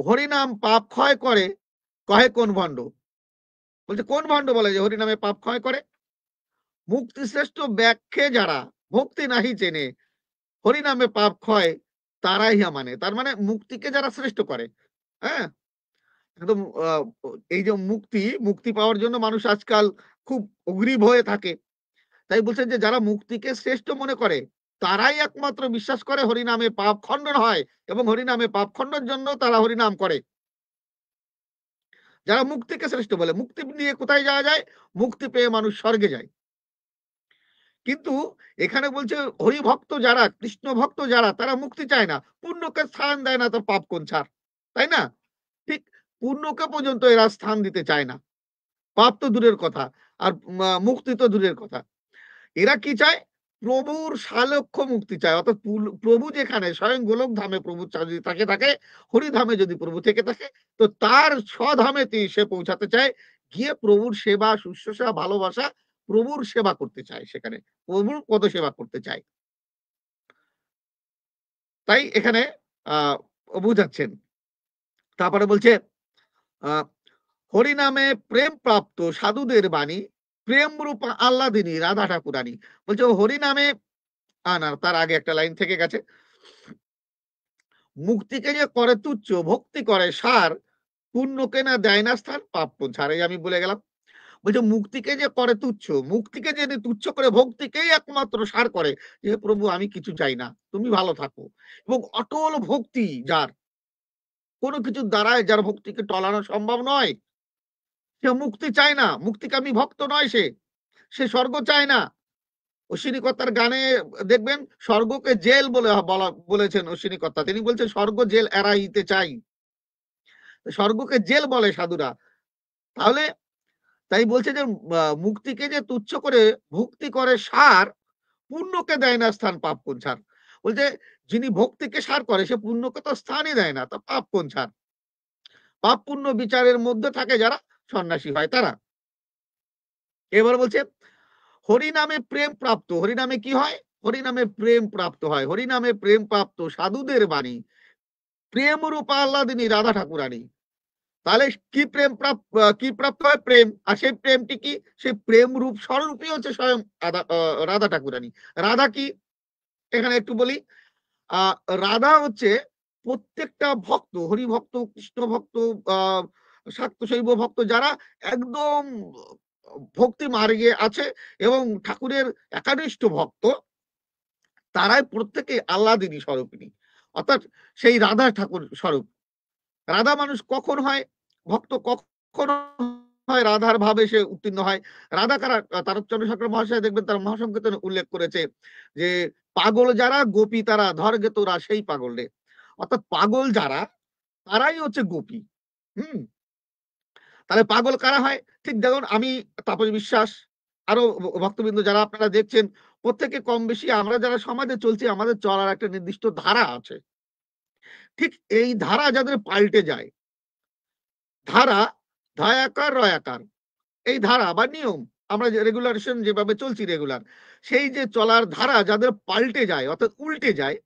হরিনাম পাপ ক্ষয় করে কহে কোন ভণ্ড। বলছে কোন ভণ্ড বলে যে হরিনামে পাপ ক্ষয় করে? মুক্তি শ্রেষ্ঠ ব্যাখ্যে যারা ভক্তি নাহি চেনে, হরিনামে পাপ ক্ষয় তারাই ইহা মানে। তার মানে মুক্তিকে যারা শ্রেষ্ঠ করে, হ্যাঁ, একদম এই যে মুক্তি পাওয়ার জন্য মানুষ আজকাল খুব উগ্রীব হয়ে থাকে। তাই বলছেন যে যারা মুক্তিকে শ্রেষ্ঠ মনে করে, তারাই একমাত্র বিশ্বাস করে হরিনামে পাপ খণ্ডন হয়, এবং হরিনামে পাপ খণ্ডনের জন্য তারা হরিনাম করে। যারা মুক্তিকে শ্রেষ্ঠ বলে, মুক্তি নিয়ে কোথায় যাওয়া যায়? মুক্তি পেয়ে মানুষ স্বর্গে যায়। কিন্তু এখানে বলছে হরিভক্ত যারা, কৃষ্ণ ভক্ত যারা, তারা মুক্তি চায় না, পুণ্যকে স্থান দেয় না, তো পাপ কোন ছাড়, তাই না? ঠিক পুণ্যকে পর্যন্ত এরা স্থান দিতে চায় না, পাপ তো দূরের কথা, আর মুক্তি তো দূরের কথা। এরা কি চায়? প্রভুর সালক্ষ্য মুক্তি চায়, অর্থাৎ প্রভু যেখানে স্বয়ং গোলক ধামে প্রভু যদি থাকে, হরিধামে যদি প্রভু থেকে থাকে, তো তার স্বধামেতে সে পৌঁছাতে চায়, গিয়ে প্রভুর সেবা শুশ্রূষা ভালোবাসা, প্রভুর সেবা করতে চায়, সেখানে প্রভুর পদ সেবা করতে চায়। তাই এখানে আহ বুঝাচ্ছেন। তারপরে বলছে হরিনামে প্রেম প্রাপ্ত সাধুদের বাণী, প্রেম রূপা আল্লাদিনী রাধা ঠাকুরানী। বলছে হরিনামে, না তার আগে একটা লাইন থেকে গেছে, মুক্তিকে যে করে তুচ্ছ ভক্তি করে সার, পুণ্যকে না দেয় না স্থান পাপ ছাড়ে, আমি বলে গেলাম। বলছে মুক্তিকে যে করে তুচ্ছ, মুক্তিকে যদি তুচ্ছ করে ভক্তিকেই একমাত্র সার করে, যে প্রভু আমি কিছু চাই না, তুমি ভালো থাকো, এবং অটল ভক্তি যার, কোনো কিছুর দ্বারায় যার ভক্তিকে টলানো সম্ভব নয়, সে মুক্তি চায় না, মুক্তিকামী ভক্ত নয়, সে স্বর্গ চায় না। অশ্বিনীকর্তার গানে দেখবেন স্বর্গকে জেল বলে বলেছেন অশ্বিনীকর্তা, তিনি বলছেন স্বর্গ জেল এড়াইতে চাই, স্বর্গকে জেল বলে সাধুরা। তাহলে তাই বলছে যে মুক্তিকে যে তুচ্ছ করে ভক্তি করে সার, পুণ্যকে দেয় না স্থান পাপ কোন ছাড়। বলছে যিনি ভক্তিকে সার করে, সে পুণ্যকে তো স্থানই দেয় না, তা পাপ কোন ছাড়। পাপ পুণ্য বিচারের মধ্যে থাকে যারা সন্ন্যাসী হয় তারা। এবার বলছে হরিনামে প্রেম প্রাপ্ত, হরিনামে কি হয়? হরিনামে প্রেম প্রাপ্ত হয়, হরিনামে প্রেম প্রাপ্ত সাধুদের বাণী, প্রেম রূপা আল্লাদিনী রাধা ঠাকুরানী। তাহলে কি প্রাপ্ত হয়? প্রেম। আর সেই প্রেমটি কি? সেই প্রেম রূপ স্বরূপই হচ্ছে স্বয়ং রাধা ঠাকুরানী। রাধা কি? এখানে একটু বলি, আহ রাধা হচ্ছে প্রত্যেকটা ভক্ত, হরি ভক্ত, কৃষ্ণ ভক্ত, আহ শাক্ত শৈব ভক্ত, যারা একদম ভক্তি মার্গে আছে এবং ঠাকুরের একানিষ্ঠ ভক্ত, তারাই প্রত্যেকে আল্লাদিনী স্বরূপিনী, অর্থাৎ সেই রাধা ঠাকুর স্বরূপ। রাধা মানুষ কখন হয় ভক্ত, কখন হয় রাধার ভাবে সে উত্তীর্ণ হয়। রাধা কারা? তারকচন্দ্র সরকার মহাশয় দেখবেন তার মহাসংকীর্তনে উল্লেখ করেছে যে, পাগল যারা গোপী তারা ধরগে তোরা সেই পাগল রে। অর্থাৎ পাগল যারা তারাই হচ্ছে গোপী। হুম? তাহলে পাগল কারা হয়? ঠিক দেখুন আমি, তাপস বিশ্বাস, আরো ভক্তবৃন্দ যারা আপনারা দেখছেন, প্রত্যেকে কম বেশি আমরা যারা সমাজে চলছি আমাদের চলার একটা নির্দিষ্ট ধারা আছে। ঠিক এই ধারা যাদের পাল্টে যায়, ধারা ধায়াকার রয়াকার, এই ধারা বা নিয়ম, আমরা যে রেগুলারেশন যেভাবে চলছি রেগুলার, সেই যে চলার ধারা যাদের পাল্টে যায় অর্থাৎ উল্টে যায়,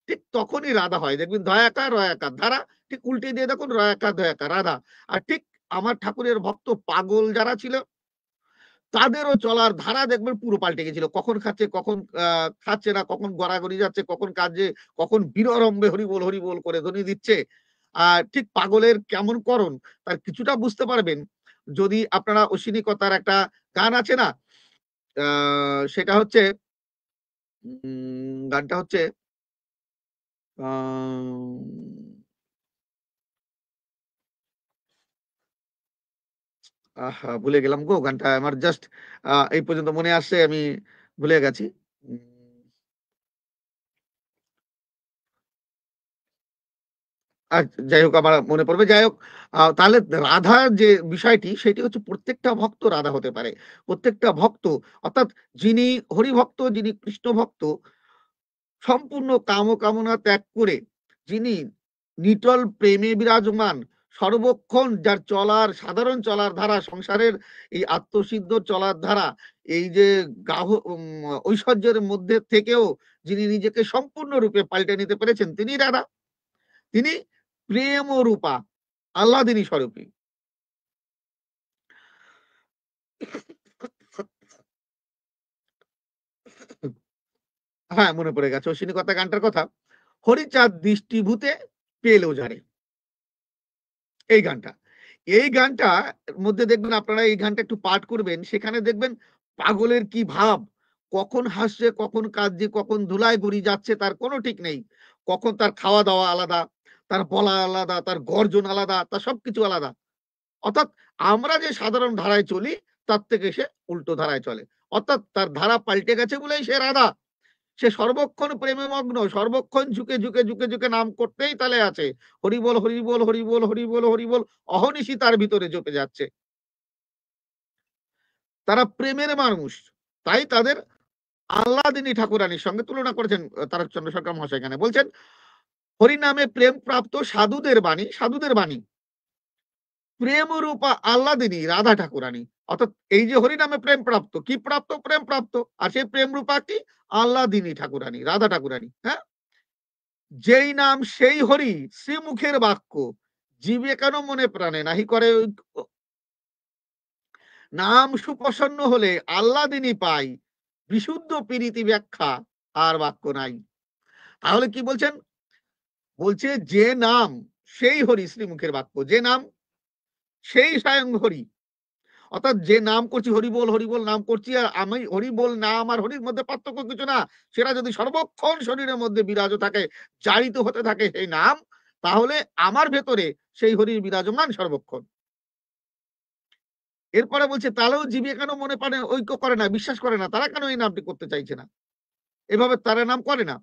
ঠিক তখনই রাধা হয়। দেখবেন দয়াকার রয়াকার ধারা ঠিক উল্টে দিয়ে দেখুন রয়াকার দয়াকার রাধা। আর ঠিক আমার ঠাকুরের ভক্ত পাগল যারা ছিল তাদেরও চলার ধারা দেখবেন পুরো পাল্টে গেছিল। কখন খাচ্ছে, কখন খাচ্ছে না, কখন গড়াগড়ি যাচ্ছে, কখন কাজে, কখন বিররম্ভে হরিবোল, হরিবোল করে ধ্বনি দিচ্ছে। ঠিক পাগলের কেমন করণ তার কিছুটা বুঝতে পারবেন যদি আপনারা অশ্বিনীকতার একটা গান আছে না? আ সেটা হচ্ছে গানটা হচ্ছে আম আহা! ভুলে গেলাম গো গানটা আমার জাস্ট এই পর্যন্ত মনে আসছে আমি ভুলে গেছি। উম আর যাই হোক আমার মনে পড়বে। যাই হোক তাহলে রাধার যে বিষয়টি সেটি হচ্ছে প্রত্যেকটা ভক্ত রাধা হতে পারে। প্রত্যেকটা ভক্ত অর্থাৎ যিনি হরিভক্ত, যিনি কৃষ্ণ ভক্ত সম্পূর্ণ কামনা ত্যাগ করে যিনি নিটল প্রেমে বিরাজমান, সর্বক্ষণ যার চলার সাধারণ চলার ধারা, সংসারের এই আত্মসিদ্ধ চলার ধারা, এই যে ঐশ্বর্যের মধ্যে থেকেও যিনি নিজেকে সম্পূর্ণরূপে পাল্টে নিতে পেরেছেন তিনি রাধা। তিনি প্রেম ও রূপা আহ্লাদিনী স্বরূপী। হ্যাঁ, মনে পড়ে গেছে অশ্বিনী কথা গানটার কথা। হরিচাঁদ দৃষ্টিভূতে পেলেও যারে। এই গানটা। এই গানটার মধ্যে দেখবেন আপনারা এই গানটা একটু পাঠ করবেন। সেখানে দেখবেন পাগলের কি ভাব। কখন হাসছে, কখন কাঁদছে, কখন ধুলায় গড়িয়ে যাচ্ছে তার কোনো ঠিক নেই। কখন তার খাওয়া-দাওয়া আলাদা, তার বলা আলাদা, তার গর্জন আলাদা, তার সবকিছু আলাদা। অর্থাৎ আমরা যে সাধারণ ধারায় চলি তার থেকে সে উল্টো ধারায় চলে। অর্থাৎ তার ধারা পাল্টে গেছে বলেই সে রাধা। সে সর্বক্ষণ প্রেমে মগ্ন, সর্বক্ষণ ঝুঁকে নাম করতেই তালে আছে। হরিবোল, হরিবোল, হরিবোল, হরিবোল, হরিবোল অহর্নিশি তার ভিতরে জপে যাচ্ছে। তারা প্রেমের মানুষ। তাই তাদের আহ্লাদিনী ঠাকুরানীর সঙ্গে তুলনা করেছেন তারকচন্দ্র সরকার মহাশয় এখানে। বলছেন, হরিনামে প্রেম প্রাপ্ত সাধুদের বাণী প্রেমরূপা আহ্লাদিনী রাধা ঠাকুরানী। অর্থাৎ এই যে হরিনামে প্রেম প্রাপ্ত, কি প্রাপ্ত? প্রেম প্রাপ্ত। আর সেই প্রেম রূপা কি? আহ্লাদিনী ঠাকুরানী, রাধা ঠাকুরানী। হ্যাঁ? যেই নাম সেই হরি শ্রীমুখের বাক্য জীবে কেন মনে প্রাণে নাহি করে ঐক্য। নাম সুপ্রসন্ন হলে আহ্লাদিনী পাই বিশুদ্ধ প্রীতি ব্যাখ্যা আর বাক্য নাই। তাহলে কি বলছেন? বলছে যে নাম সেই হরি শ্রীমুখের বাক্য, যে নাম সেই স্বয়ং হরি। অর্থাৎ যে নাম করছি হরিবোল, হরিবোল নাম করছি আর আমি হরিবোল নাম আর হরির মধ্যে পার্থক্য কিছু না। সেটা যদি সর্বক্ষণ শরীরের মধ্যে বিরাজ থাকে, জারিত হতে থাকে সেই নাম, তাহলে আমার ভেতরে সেই হরির বিরাজমান সর্বক্ষণ। এরপরে বলছে তাহলেও জীবে কেন মনে প্রাণে ঐক্য করে না, বিশ্বাস করে না। তারা কেন এই নামটি করতে চাইছে না? এভাবে তারা নাম করে না।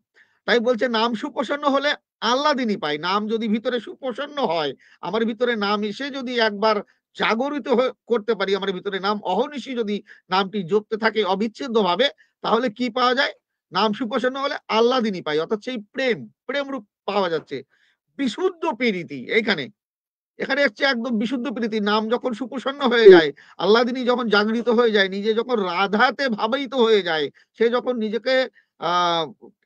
তাই বলছে নাম সুপ্রসন্ন হলে আহ্লাদিনী পাই। নাম যদি ভিতরে সুপ্রসন্ন হয়, আমার ভিতরে নাম এসে যদি একবার জাগরিত করতে পারি, আমার ভিতরে নাম অহর্নিশি যদি নামটি জপতে থাকে অবিচ্ছেদ্যভাবে, তাহলে কি পাওয়া যায়? নাম সুপ্রসন্ন হলে আহ্লাদিনী পাই। অর্থাৎ সেই প্রেম রূপ পাওয়া যাচ্ছে। বিশুদ্ধ প্রীতি এইখানে। এখানে হচ্ছে একদম বিশুদ্ধ প্রীতি। নাম যখন সুপ্রসন্ন হয়ে যায়, আল্লাদিনী যখন জাগরিত হয়ে যায়, নিজে যখন রাধাতে ভাবায়িত হয়ে যায়, সে যখন নিজেকে আ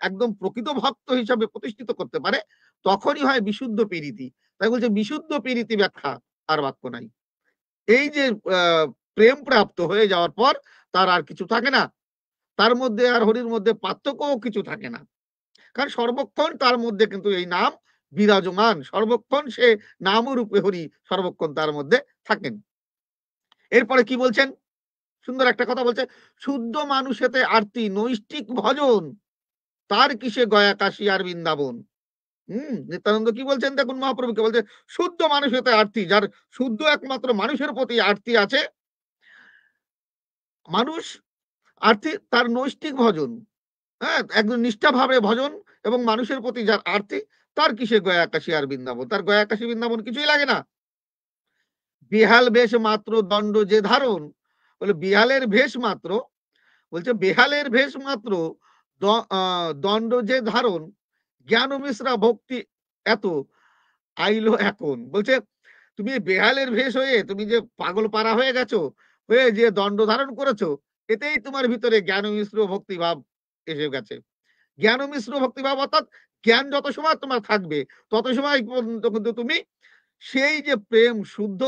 একদম প্রকৃত ভক্ত হিসাবে প্রতিষ্ঠিত করতে পারে, তখনই হয় বিশুদ্ধ প্রীতি। তাই বলছে বিশুদ্ধ প্রীতি ব্যাখ্যা আর বাক্য নাই। এই যে আ প্রেম প্রাপ্ত হয়ে যাওয়ার পর তার আর কিছু থাকে না। তার মধ্যে আর হরির মধ্যে পার্থক্যও কিছু থাকে না। কারণ সর্বক্ষণ তার মধ্যে কিন্তু এই নাম বিরাজমান। সর্বক্ষণ সে নামরূপে হরি সর্বক্ষণ তার মধ্যে থাকেন। এরপরে কি বলছেন? সুন্দর একটা কথা বলছে, শুদ্ধ মানুষেতে আরতি নৈষ্ঠিক ভজন তার কিসে গয়া কাশী আর বৃন্দাবন। নিত্যানন্দ কি বলছেন দেখুন, মহাপ্রভুকে বলছে শুদ্ধ মানুষ হতে আরতি, যার শুদ্ধ একমাত্র মানুষের প্রতি আরতি আছে, মানুষ আরতি তার নৈষ্ঠিক ভজন, হ্যাঁ, একদম নিষ্ঠাভাবে ভজন এবং মানুষের প্রতি যার আরতি, তার কিসে গয়া আকাশী আর বৃন্দাবন, তার গয়া আকাশী বৃন্দাবন কিছুই লাগে না। বিহাল বেশ মাত্র দণ্ড যে ধারণ, বলে বিহালের ভেষ মাত্র, বলছে বেহালের ভেষ মাত্র দণ্ড যে ধারণ, জ্ঞান মিশ্রা ভক্তি এত আইলো এখন। বলছে তুমি বেহালের ভেষ হয়ে তুমি যে পাগল পাড়া হয়ে গেছো, হয়ে যে দণ্ড ধারণ করেছো, এতেই তোমার ভিতরে জ্ঞান মিশ্র ভক্তিভাব এসে গেছে। জ্ঞান মিশ্র ভক্তিভাব অর্থাৎ জ্ঞান যত সময় তোমার থাকবে তত সময় পর্যন্ত কিন্তু তুমি সেই যে প্রেম শুদ্ধ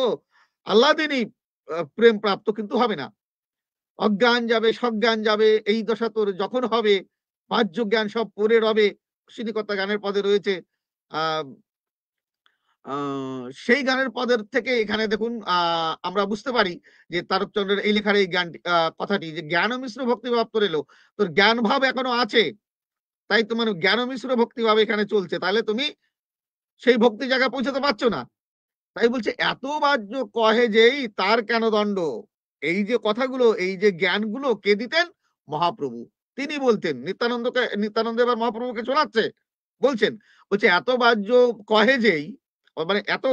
আল্লাদিনী প্রেম প্রাপ্ত কিন্তু হবে না। অজ্ঞান যাবে, সজ্ঞান যাবে, এই দশা তোর যখন হবে, বাহ্য জ্ঞান সব পড়ে রবে। শ্রীনিকর্তা গানের পদে রয়েছে। আহ সেই গানের পদের থেকে এখানে দেখুন আমরা বুঝতে পারি যে তারকচন্দ্রের এই লেখার এই জ্ঞান কথাটি, যে জ্ঞান মিশ্র ভক্তিভাব তোর এলো, তোর জ্ঞান ভাব এখনো আছে, তাই তোমার জ্ঞান মিশ্র ভক্তিভাব এখানে চলছে, তাহলে তুমি সেই ভক্তি জায়গায় পৌঁছাতে পারছো না। তাই বলছে এত বাহ্য কহে যেই তার কেন দণ্ড। এই যে কথাগুলো, এই যে জ্ঞানগুলো কে দিতেন? মহাপ্রভু তিনি বলতেন। নিত্যানন্দ এবার মহাপ্রভুকে শোনাচ্ছে, বলছেন, বলছে এত বাহ্য কহে যেই, মানে এত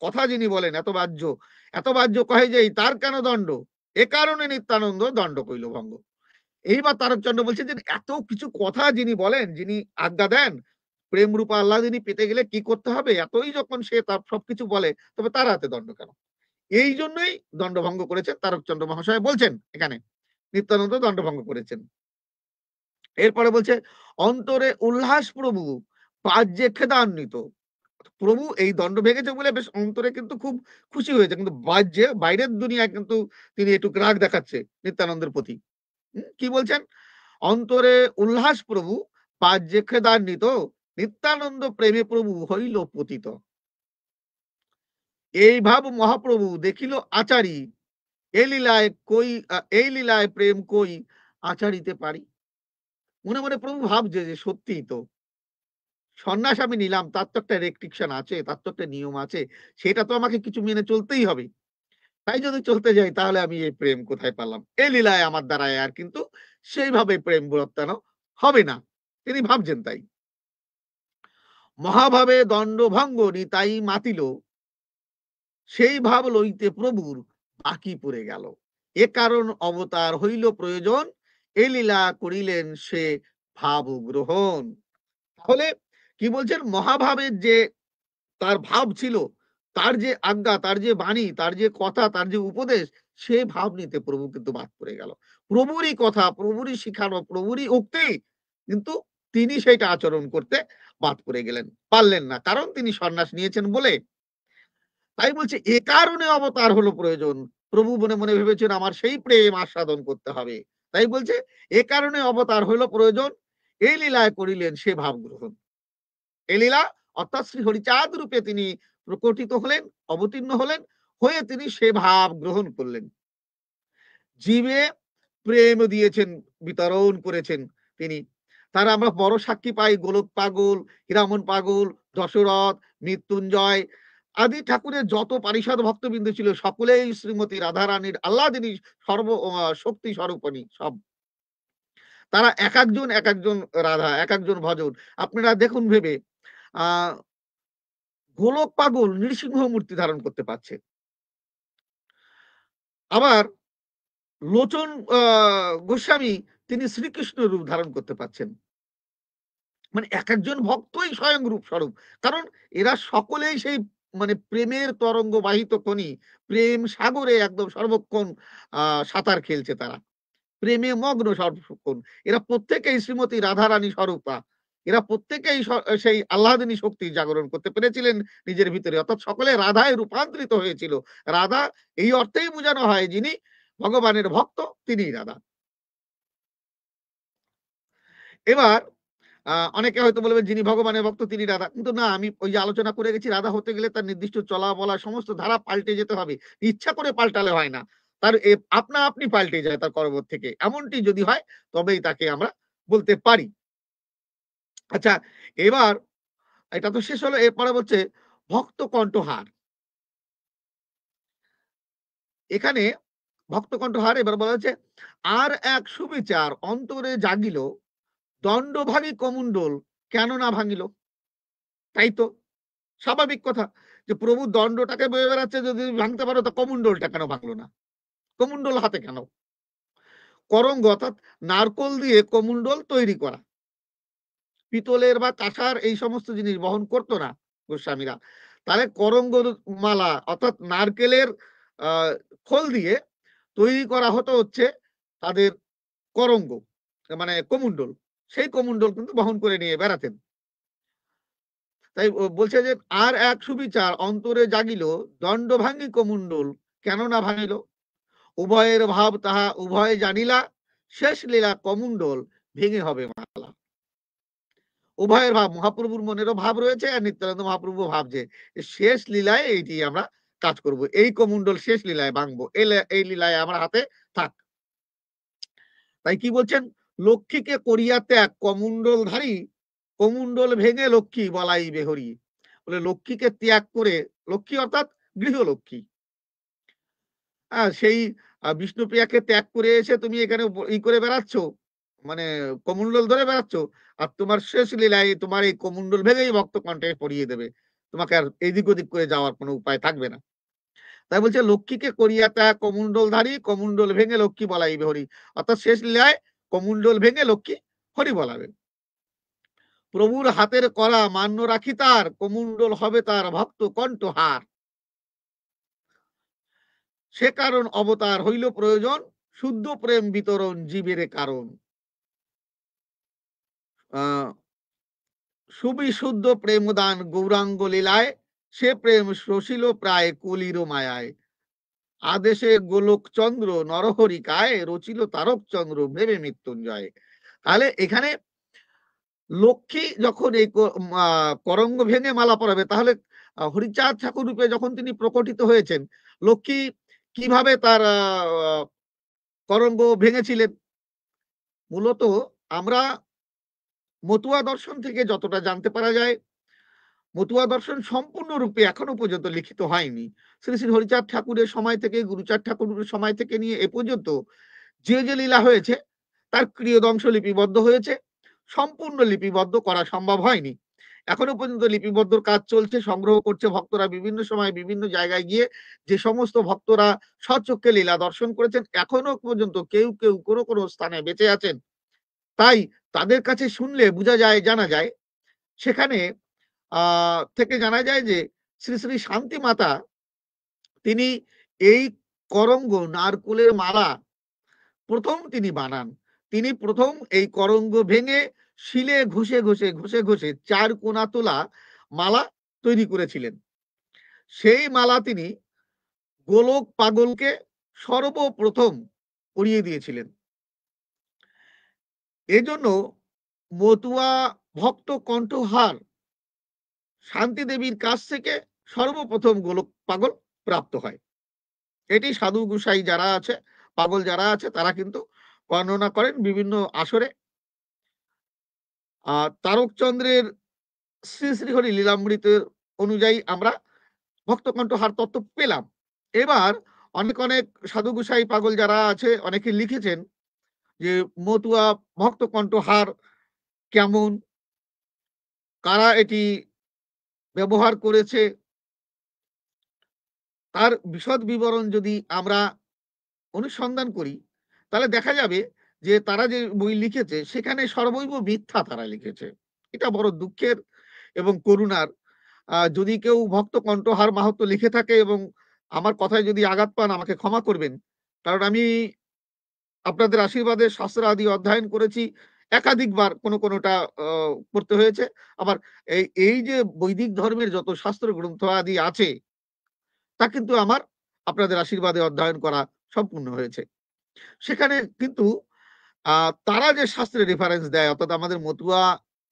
কথা যিনি বলেন, এত বাহ্য কহে যেই তার কেন দণ্ড, এ কারণে নিত্যানন্দ দণ্ড কইল ভঙ্গ। এইবার তারকচন্দ্র বলছে যে এত কিছু কথা যিনি বলেন, যিনি আজ্ঞা দেন, প্রেম রূপা আল্লাহ যিনি পেতে গেলে কি করতে হবে, এতই যখন সে তার সবকিছু বলে, তবে তার হাতে দণ্ড কেন? এই জন্যই দণ্ডভঙ্গ করেছেন তারকচন্দ্র মহাশয় বলছেন এখানে, নিত্যানন্দ দণ্ডভঙ্গ করেছেন। এরপরে বলছে অন্তরে উল্লাস প্রভু বাহ্যে খেদান্বিত। প্রভু এই দণ্ড ভেঙেছে বলে বেশ অন্তরে কিন্তু খুব খুশি হয়েছে, কিন্তু বাহ্যে বাইরের দুনিয়ায় কিন্তু তিনি একটু রাগ দেখাচ্ছে নিত্যানন্দের প্রতি। কি বলছেন? অন্তরে উল্লাস প্রভু বাহ্যে খেদান্বিত, নিত্যানন্দ প্রেমে প্রভু হইল পতিত। এই ভাব মহাপ্রভু দেখিল আচারি, এই লীলায় প্রেম কই আচারিতে পারি। মনে মনে প্রভু ভাবছে যে সত্যিই তো সন্ন্যাস আমি নিলাম, তার তো একটা রেস্ট্রিকশন আছে, তার তো একটা নিয়ম আছে, সেটা তো আমাকে কিছু মেনে চলতেই হবে। তাই যদি চলতে যাই তাহলে আমি এই প্রেম কোথায় পালাম, এই লীলায় আমার দ্বারায় আর কিন্তু সেইভাবে প্রেম বর্তানো হবে না, তিনি ভাবছেন তাই। মহাভাবে দণ্ডভঙ্গ নিতাই মাতিল, সেই ভাব লইতে প্রভুর বাকি পড়ে গেল। এ কারণ অবতার হইল প্রয়োজন, এ লীলা করিলেন সে ভাব গ্রহণ। তাহলে কি বলছেন? মহাভাবের যে তার ভাব ছিল, তার যে আজ্ঞা, তার যে বাণী, তার যে কথা, তার যে উপদেশ, সে ভাব নিতে প্রভু কিন্তু বাদ পড়ে গেল। প্রভুরই কথা, প্রভুরই শিখানো, প্রভুরই উক্তি, কিন্তু তিনি সেটা আচরণ করতে বাদ পড়ে গেলেন, পারলেন না, কারণ তিনি সন্ন্যাস নিয়েছেন বলে। তাই বলছে এ কারণে অবতার হলো প্রয়োজন। প্রভু মনে মনে ভেবেছেন আমার সেই প্রেম আস্বাদন করতে হবে, তাই বলছে এ কারণে অবতার হলো প্রয়োজন, এই লীলায় করিলেন সে ভাব গ্রহণ। এই লীলা অর্থাৎ শ্রী হরিচাঁদ রূপে তিনি প্রকটিত হলেন, অবতীর্ণ হলেন, হয়ে তিনি সে ভাব গ্রহণ করলেন। জীবে প্রেম দিয়েছেন, বিতরণ করেছেন তিনি। তার আমরা বড় সাক্ষী পাই গোলক পাগল, হীরামন পাগল, দশরথ, মৃত্যুঞ্জয় আদি ঠাকুরের যত পারিষদ ভক্তবৃন্দ ছিল, সকলেই শ্রীমতী রাধারানীর আল্লাদিনী সর্ব শক্তি স্বরূপণী সব। তারা এক একজন রাধা, এক একজন ভজন। আপনারা দেখুন ভেবে, আহ গোলক পাগল নৃসিংহ মূর্তি ধারণ করতে পারছে, আবার লোচন গোস্বামী তিনি শ্রীকৃষ্ণ রূপ ধারণ করতে পারছেন। মানে এক একজন ভক্তই স্বয়ং রূপ স্বরূপ, কারণ এরা সকলেই সেই মানে প্রেমের তরঙ্গ বাহিত খনি, প্রেম সাগরে একদম সর্বক্ষণ সাঁতার খেলছে তারা, প্রেমে মগ্ন সর্বক্ষণ। এরা প্রত্যেকেই শ্রীমতী রাধারানী স্বরূপা, এরা প্রত্যেকেই সেই আল্লাহদিনী শক্তি জাগরণ করতে পেরেছিলেন নিজের ভিতরে, অর্থাৎ সকলে রাধায় রূপান্তরিত হয়েছিল। রাধা এই অর্থেই বোঝানো হয় যিনি ভগবানের ভক্ত তিনিই রাধা। এবার অনেকে হয়তো বলবেন যিনি ভগবানের ভক্ত তিনি রাধা, কিন্তু না, আমি ওই যে আলোচনা করে গেছি, রাধা হতে গেলে তার নির্দিষ্ট চলা বলা সমস্ত ধারা পাল্টে যেতে হবে, ইচ্ছা করে পাল্টালে হয় না, তার আপনা আপনি পাল্টে যায় তার কর্ম থেকে, এমনটি যদি হয় তবেই তাকে আমরা বলতে পারি। আচ্ছা, এবার এটা তো শেষ হলো, এরপরে বলছে ভক্ত কণ্ঠহার। এখানে ভক্ত কণ্ঠহার এবার বলা হচ্ছে, আর এক সুবিচার অন্তরে জাগিল, দণ্ড ভাঙি কমণ্ডল কেন না ভাঙিল। তাই তো স্বাভাবিক কথা, যে প্রভু দণ্ডটাকে বয়ে বেড়াচ্ছে, যদি ভাঙতে পারো তা কমণ্ডলটা কেন ভাঙলো না? কমণ্ডল হাতে কেন? করঙ্গ অর্থাৎ নারকোল দিয়ে কমণ্ডল তৈরি করা, পিতলের বা কাঁসার এই সমস্ত জিনিস বহন করতো না গোস্বামীরা। তাহলে করঙ্গ মালা অর্থাৎ নারকেলের খোল দিয়ে তৈরি করা হতো হচ্ছে তাদের করঙ্গ, মানে কমণ্ডল। সেই কমণ্ডল কিন্তু বহন করে নিয়ে বেড়াতেন। তাই বলছে যে আর এক সুবিচার অন্তরে জাগিল, দণ্ড ভাঙি কমণ্ডল কেন না ভাঙিল। উভয়ের ভাব তাহা উভয় জানিলা, শেষ লীলা কমণ্ডল ভেঙে হবে মালা। উভয়ের ভাব, মহাপ্রভুর মনেরও ভাব রয়েছে, আর নিত্যানন্দ মহাপ্রভু ভাবছে শেষ লীলায় এইটি আমরা কাজ করব, এই কমণ্ডল শেষ লীলায় ভাঙবো, এই লীলায় আমার হাতে থাক। তাই কি বলছেন, লক্ষ্মীকে করিয়া ত্যাগ কমণ্ডলধারী, কমণ্ডল ভেঙে লক্ষ্মী বলাই বেহরি। বলে লক্ষ্মীকে ত্যাগ করে, লক্ষ্মী অর্থাৎ গৃহলক্ষ্মী, সেই বিষ্ণুপ্রিয়াকে ত্যাগ করে এসে তুমি এখানে ই করে বেড়াচ্ছ, মানে কমণ্ডল ধরে বেড়াচ্ছ, আর তোমার শেষ লীলায় তোমার এই কমণ্ডল ভেঙেই ভক্ত কণ্ঠে পড়িয়ে দেবে, তোমাকে আর এদিক ওদিক করে যাওয়ার কোনো উপায় থাকবে না। তাই বলছে লক্ষ্মীকে করিয়া ত্যাগ কমণ্ডলধারী, কমণ্ডল ভেঙে লক্ষ্মী বলাইবে হরি। অর্থাৎ শেষ লীলায় কমণ্ডল ভেঙে লক্ষ্মী হরি বলাবে। প্রভুর হাতের করা মান্য রাখি তার, কমণ্ডল হবে তার ভক্ত কণ্ঠহার। সে কারণ অবতার হইল প্রয়োজন, শুদ্ধ প্রেম বিতরণ জীবের কারণ। সুবিশুদ্ধ প্রেমদান গৌরাঙ্গ লীলায়, সে প্রেম শশিল প্রায় কলির মায়ায়। আদেশে গোলক চন্দ্র নরহরিকায়, রচিল তারক চন্দ্র ভেবে মৃত্যুঞ্জয়। তাহলে এখানে লক্ষ্মী যখন এই করঙ্গ ভেঙে মালা পরাবে, তাহলে হরিচাঁদ ঠাকুর রূপে যখন তিনি প্রকটিত হয়েছেন, লক্ষ্মী কিভাবে তার করঙ্গ ভেঙেছিলেন? মূলত আমরা মতুয়া দর্শন থেকে যতটা জানতে পারা যায়, মতুয়া দর্শন সম্পূর্ণরূপে এখনো পর্যন্ত লিখিত হয়নি। শ্রী শ্রী হরিচাঁদ ঠাকুরের সময় থেকে, গুরুচাঁদ ঠাকুরের সময় থেকে নিয়ে এ পর্যন্ত যে যে লীলা হয়েছে তার ক্রিয়দংশ লিপিবদ্ধ হয়েছে, সম্পূর্ণ লিপিবদ্ধ করা সম্ভব হয়নি। এখনো পর্যন্ত লিপিবদ্ধর কাজ চলছে, সংগ্রহ করছে ভক্তরা বিভিন্ন সময় বিভিন্ন জায়গায় গিয়ে। যে সমস্ত ভক্তরা স্বচক্ষে লীলা দর্শন করেছেন, এখনো পর্যন্ত কেউ কেউ কোনো কোনো স্থানে বেঁচে আছেন। তাই তাদের কাছে শুনলে বোঝা যায়, জানা যায়, সেখানে থেকে জানা যায় যে শ্রী শ্রী শান্তি মাতা তিনি এই করঙ্গ নারকুলের মালা প্রথম তিনি বানান। তিনি প্রথম এই করঙ্গ ভেঙে শিলে ঘষে ঘষে ঘষে ঘষে 4 কোনা তোলা মালা তৈরি করেছিলেন। সেই মালা তিনি গোলক পাগলকে সর্বপ্রথম পরিয়ে দিয়েছিলেন। এজন্য মতুয়া ভক্ত কণ্ঠহার শান্তি দেবীর কাছ থেকে সর্বপ্রথম গোলক পাগল প্রাপ্ত হয়। এটি সাধু গোসাই যারা আছে, পাগল যারা আছে, তারা কিন্তু বর্ণনা করেন বিভিন্ন আসরে। তারকচন্দ্রের শ্রী শ্রীহরি লীলামৃতের অনুযায়ী আমরা ভক্তকণ্ঠহার তত্ত্ব পেলাম। এবার অনেক অনেক সাধু গোসাই পাগল যারা আছে অনেকে লিখেছেন যে মতুয়া ভক্তকণ্ঠহার কেমন, কারা এটি ব্যবহার করেছে, তার বিশদ বিবরণ যদি আমরা অনুসন্ধান করি, তাহলে দেখা যাবে যে তারা যে বই লিখেছে সেখানে সর্বৈব মিথ্যা তারা লিখেছে। এটা বড় দুঃখের এবং করুণার। যদি কেউ ভক্ত কণ্ঠহার মাহাত্ম্য লিখে থাকে এবং আমার কথায় যদি আঘাত পান, আমাকে ক্ষমা করবেন। কারণ আমি আপনাদের আশীর্বাদে শাস্ত্র আদি অধ্যয়ন করেছি, একাধিকবার কোনোটা করতে হয়েছে। আবার এই যে বৈদিক ধর্মের যত শাস্ত্র গ্রন্থ আদি আছে, তা কিন্তু আমার আপনাদের আশীর্বাদে অধ্যয়ন করা সম্পূর্ণ হয়েছে। সেখানে কিন্তু তারা যে শাস্ত্রের রেফারেন্স দেয়, অর্থাৎ আমাদের মতুয়া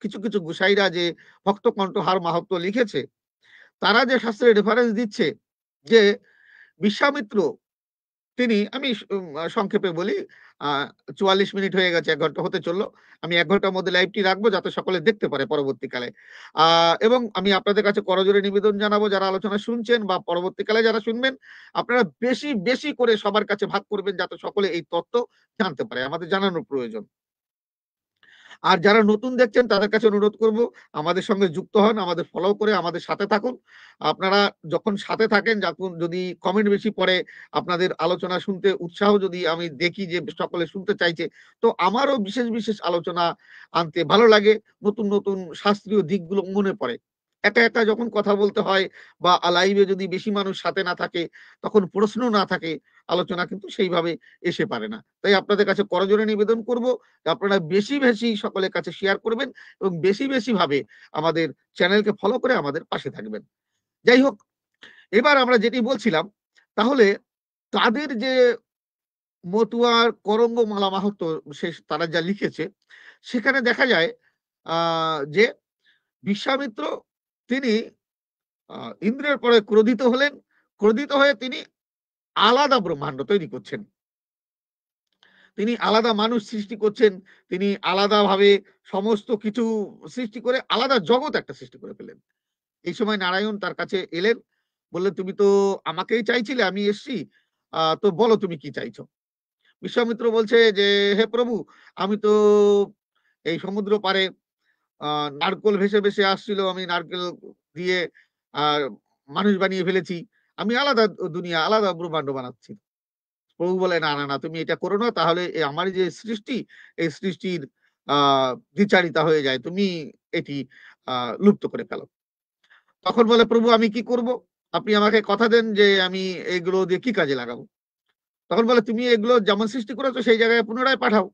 কিছু কিছু গোসাইরা যে ভক্ত কণ্ঠহার মাহাত্ম্য লিখেছে, তারা যে শাস্ত্রের রেফারেন্স দিচ্ছে যে বিশ্বামিত্র তিনি আমি সংক্ষেপে বলি, ৪৪ মিনিট হয়ে গেছে, ১ ঘন্টা হতে চললো। আমি ১ ঘন্টার মধ্যে লাইভটি রাখবো যাতে সকলে দেখতে পারে পরবর্তীকালে। আ এবং আমি আপনাদের কাছে করজোড়ে নিবেদন জানাবো, যারা আলোচনা শুনছেন বা পরবর্তীকালে যারা শুনবেন, আপনারা বেশি, বেশি করে সবার কাছে ভাগ করবেন যাতে সকলে এই তথ্য জানতে পারে। আমাদের জানানোর প্রয়োজন। আর যারা নতুন দেখছেন তাদের কাছে অনুরোধ করব, আমাদের সঙ্গে যুক্ত হন, আমাদের ফলো করে আমাদের সাথে থাকুন। আপনারা যখন সাথে থাকেন, যখন যদি কমেন্ট বেশি পড়ে, আপনাদের আলোচনা শুনতে উৎসাহ যদি আমি দেখি যে সকলে শুনতে চাইছে, তো আমারও বিশেষ, বিশেষ আলোচনা আনতে ভালো লাগে। নতুন, নতুন শাস্ত্রীয় দিকগুলো মনে পড়ে। একা, একা যখন কথা বলতে হয় বা লাইভে যদি বেশি মানুষ সাথে না থাকে, তখন প্রশ্ন না থাকে, আলোচনা কিন্তু সেইভাবে এসে পারে না। তাই আপনাদের কাছে করজোড়ে নিবেদন করব, আপনারা বেশি, বেশি সকলের কাছে শেয়ার করবেন এবং বেশি, বেশি ভাবে আমাদের চ্যানেলকে ফলো করে আমাদের পাশে থাকবেন। যাই হোক, এবার আমরা যেটি বলছিলাম, তাহলে তাদের যে মতুয়ার করঙ্গ মালা মাহাত্ম্য, তারা যা লিখেছে, সেখানে দেখা যায় যে বিশ্বামিত্র তিনি ইন্দ্রের পরে ক্রোধিত হলেন। ক্রোধিত হয়ে তিনি আলাদা ব্রহ্মাণ্ড তৈরি করছেন। তিনি আলাদা মানুষ সৃষ্টি করছেন। তিনি আলাদাভাবে সমস্ত কিছু সৃষ্টি করে আলাদা জগৎ একটা সৃষ্টি করে ফেললেন। এই সময় নারায়ণ তার কাছে এলেন। বললেন, "তুমি তো আমাকেই চাইছিলে, আমি এসছি। তো বলো তুমি কি চাইছো?" বিশ্বামিত্র বলছে যে, "হে প্রভু, আমি তো এই সমুদ্র পাড়ে আ নারকোল ভেসে, ভেসে আসছিল। আমি নারকেল দিয়ে আ মানুষ বানিয়ে ফেলেছি। আমি আলাদা দুনিয়া, আলাদা ব্রহ্মাণ্ড বানাচ্ছি।" প্রভু বলে, "না, না, না, তুমি এটা করো না। তাহলে আমার যে সৃষ্টি, এই সৃষ্টির আ দ্বিচারিতা হয়ে যায়। তুমি এটি আ লুপ্ত করে ফেলো।" তখন বলে, "প্রভু আমি কি করব? আপনি আমাকে কথা দেন যে আমি এগুলো দিয়ে কি কাজে লাগাবো?" তখন বলে, "তুমি এগুলো যেমন সৃষ্টি করেছো সেই জায়গায় পুনরায় পাঠাও।"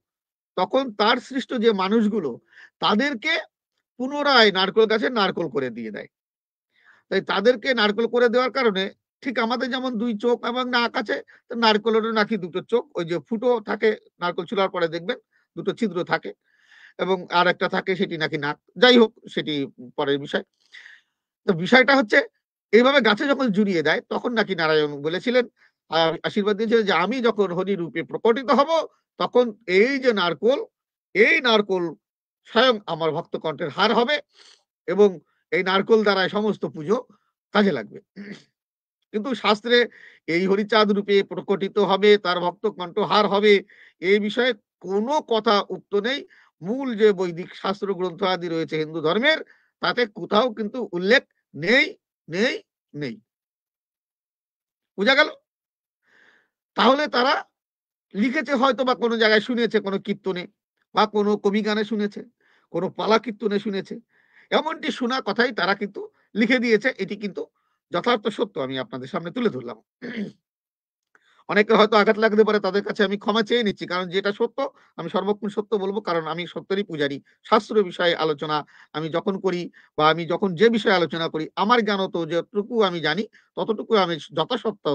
তখন তার সৃষ্ট যে মানুষগুলো, তাদেরকে পুনরায় নারকেল গাছে নারকোল করে দিয়ে দেয়। তাই তাদেরকে নারকেল করে দেওয়ার কারণে ঠিক আমাদের যেমন ২ চোখ এবং নাক আছে, তো নারকেলেরও নাকি ২ টো চোখ। ওই যে ফুটো থাকে নারকেল ছুলার পরে দেখবেন ২ টো ছিদ্র থাকে এবং আরেকটা থাকে সেটি নাকি নাক। যাই হোক সেটি পরের বিষয়। তো বিষয়টা হচ্ছে এইভাবে গাছে যখন জুড়িয়ে দেয় তখন নাকি নারায়ণ বলেছিলেন, আশীর্বাদ দিয়েছিলেন যে আমি যখন হরি রূপে প্রকটিত হব তখন এই যে নারকোল, এই নারকোল স্বয়ং আমার ভক্ত কণ্ঠের হার হবে এবং এই নারকোল দ্বারাই সমস্ত পুজো কাজে লাগবে। কিন্তু শাস্ত্রে এই হরিচাঁদ রূপে প্রকটিত হবে, তার ভক্ত কণ্ঠহার হবে, এই বিষয়ে কোনো কথা উক্ত নেই। মূল যে বৈদিক শাস্ত্র গ্রন্থ আদি রয়েছে হিন্দু ধর্মের, তাতে কোথাও কিন্তু উল্লেখ নেই, নেই, নেই। বুঝা গেল? তাহলে তারা লিখেছে হয়তোবা কোনো জায়গায় শুনেছে কোনো কীর্তনে বা কোনো কবি গানে শুনেছে, কোনো পালা কীর্তনে শুনেছে। এমনটি শোনা কথাই তারা কিন্তু লিখে দিয়েছে। এটি কিন্তু যথার্থ সত্য আমি আপনাদের সামনে তুলে ধরলাম। অনেকের হয়তো আঘাত লাগতে পারে, তাদের কাছে আমি ক্ষমা চেয়ে নিচ্ছি। কারণ যেটা সত্য আমি সর্বক্ষণ সত্য বলব। কারণ আমি সত্যেরই পূজারী। শাস্ত্র বিষয়ে আলোচনা আমি যখন করি বা আমি যখন যে বিষয়ে আলোচনা করি, আমার জ্ঞানত যতটুকু আমি জানি ততটুকু আমি যথাসত্য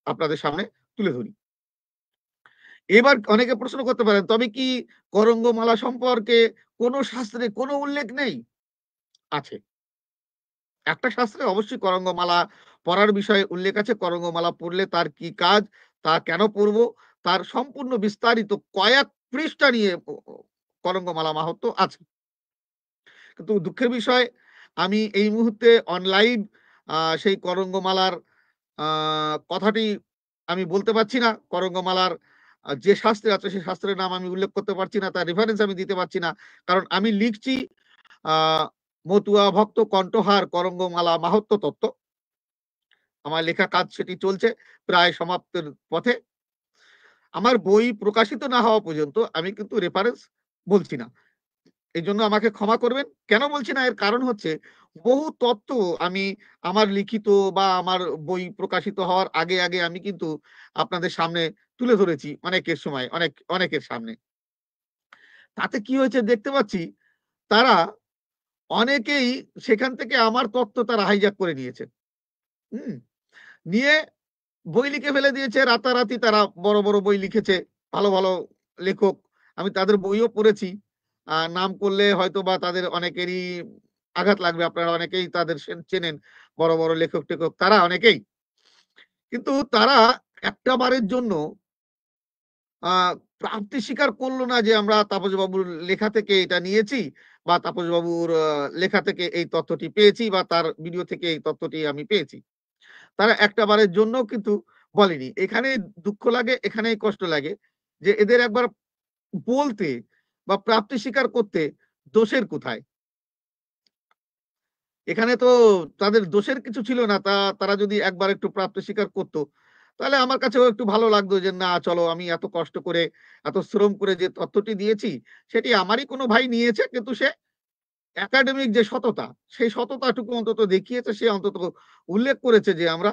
আপনাদের সামনে তুলে ধরি। এবার অনেকে প্রশ্ন করতে পারেন, তবে কি করঙ্গমালা সম্পর্কে কোন শাস্ত্রে কোন উল্লেখ নেই? আছে। একটা শাস্ত্রে অবশ্যই করঙ্গমালা পড়ার বিষয়ে উল্লেখ আছে। করঙ্গমালা পড়লে তার কি কাজ, তা কেন পড়ব, তার সম্পূর্ণ বিস্তারিত কয়েক পৃষ্ঠা নিয়ে ও ও করঙ্গমালা মাহাত্ম্য আছে। কিন্তু দুঃখের বিষয় আমি এই মুহূর্তে অনলাইভ সেই করঙ্গমালার আ কথাটি আমি বলতে পারছি না। করঙ্গমালার যে শাস্ত্রে আছে সেই শাস্ত্রের নাম আমি উল্লেখ করতে পারছি না। তার রেফারেন্স আমি দিতে পারছি না। কারণ আমি লিখছি আ মতুয়া ভক্ত কণ্ঠহার করঙ্গমালা মাহাত্ম্য তত্ত্ব। আমার লেখা কাজ সেটি চলছে প্রায় সমাপ্তির পথে। আমার বই প্রকাশিত না হওয়া পর্যন্ত আমি কিন্তু রেফারেন্স বলছি না। এজন্য আমাকে ক্ষমা করবেন। কেন বলছি না এর কারণ হচ্ছে বহু তত্ত্ব আমি আমার লিখিত বা আমার বই প্রকাশিত হওয়ার আগে, আগে আমি কিন্তু আপনাদের সামনে তুলে ধরেছি অনেকের সময়, অনেকের সামনে। তাতে কি হয়েছে দেখতে পাচ্ছি তারা অনেকেই সেখান থেকে আমার তত্ত্ব তারা হাইজ্যাক করে নিয়েছে। হুম? নিয়ে বই লিখে ফেলে দিয়েছে। রাতারাতি তারা বড়, বড় বই লিখেছে। ভালো, ভালো লেখক। আমি তাদের বইও পড়েছি। নাম করলে হয়তোবা তাদের অনেকেরই আঘাত লাগবে। আপনারা অনেকেই তাদের চেনেন। বড়, বড় লেখক-টেখক তারা অনেকেই। কিন্তু তারা একটা বারের জন্য প্রাপ্তি স্বীকার করলো না যে আমরা তাপসবাবুর লেখা থেকে এটা নিয়েছি, বা তাপসবাবুর লেখা থেকে এই তথ্যটি পেয়েছি, বা তার ভিডিও থেকে এই তথ্যটি আমি পেয়েছি। তারা একটা বারের জন্য কিন্তু বলেনি। এখানে দুঃখ লাগে, এখানেই কষ্ট লাগে যে এদের একবার বলতে বা প্রাপ্তি স্বীকার করতে দোষের কোথায়? এখানে তো তাদের দোষের কিছু ছিল না। তারা যদি একবার একটু প্রাপ্তি স্বীকার করত, তাহলে আমার কাছেও একটু ভালো লাগতো যে না চলো, আমি এত কষ্ট করে, এত শ্রম করে যে তথ্যটি দিয়েছি, সেটি আমারই কোনো ভাই নিয়েছে, কিন্তু সে একাডেমিক যে সততা, সেই সততাটুকু অন্তত দেখিয়েছে। সে অন্তত উল্লেখ করেছে যে আমরা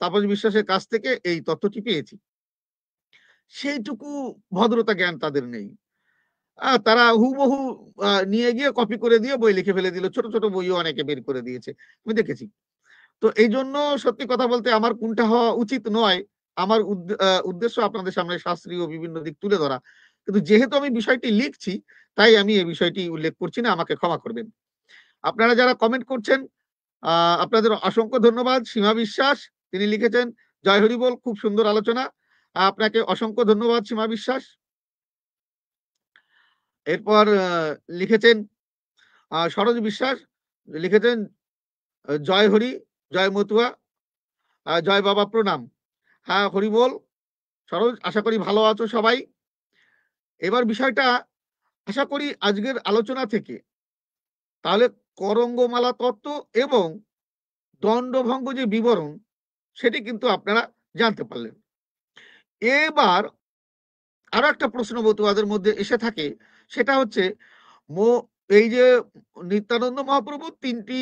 তাপস বিশ্বাসের কাছ থেকে এই তথ্যটি পেয়েছি। সেইটুকু ভদ্রতা জ্ঞান তাদের নেই। তারা হুবহু নিয়ে গিয়ে কপি করে দিয়ে বই লিখে ফেলে দিল। ছোট, ছোট বইও অনেকে বের করে দিয়েছে। আমি দেখেছি। তো এইজন্য সত্যি কথা বলতে আমার কোনটা হওয়া উচিত নয়। আমার উদ্দেশ্য আপনাদের সামনে শাস্ত্রীয় বিভিন্ন দিক তুলে ধরা। কিন্তু যেহেতু আমি বিষয়টি লিখছি, তাই আমি এই বিষয়টি উল্লেখ করছি না। আমাকে ক্ষমা করবেন। আপনারা যারা কমেন্ট করছেন, আ আপনাদের অসংখ্য ধন্যবাদ। সীমা বিশ্বাস তিনি লিখেছেন, "জয় হরি বল, খুব সুন্দর আলোচনা।" আপনাকে অসংখ্য ধন্যবাদ সীমা বিশ্বাস। এরপর লিখেছেন সরোজ বিশ্বাস, লিখেছেন, "জয় হরি, জয় মতুয়া, জয় বাবা প্রণাম।" হ্যাঁ, হরি বল। সরোজ, আশা করি ভালো আছো সবাই। এবার বিষয়টা আশা করি আজকের আলোচনা থেকে তাহলে করঙ্গমালা তত্ত্ব এবং দণ্ডভঙ্গ যে বিবরণ, সেটি কিন্তু আপনারা জানতে পারলেন। এবার আরো একটা প্রশ্ন মতুয়াদের মধ্যে এসে থাকে, সেটা হচ্ছে মো এই যে নিত্যানন্দ মহাপ্রভু ৩ টি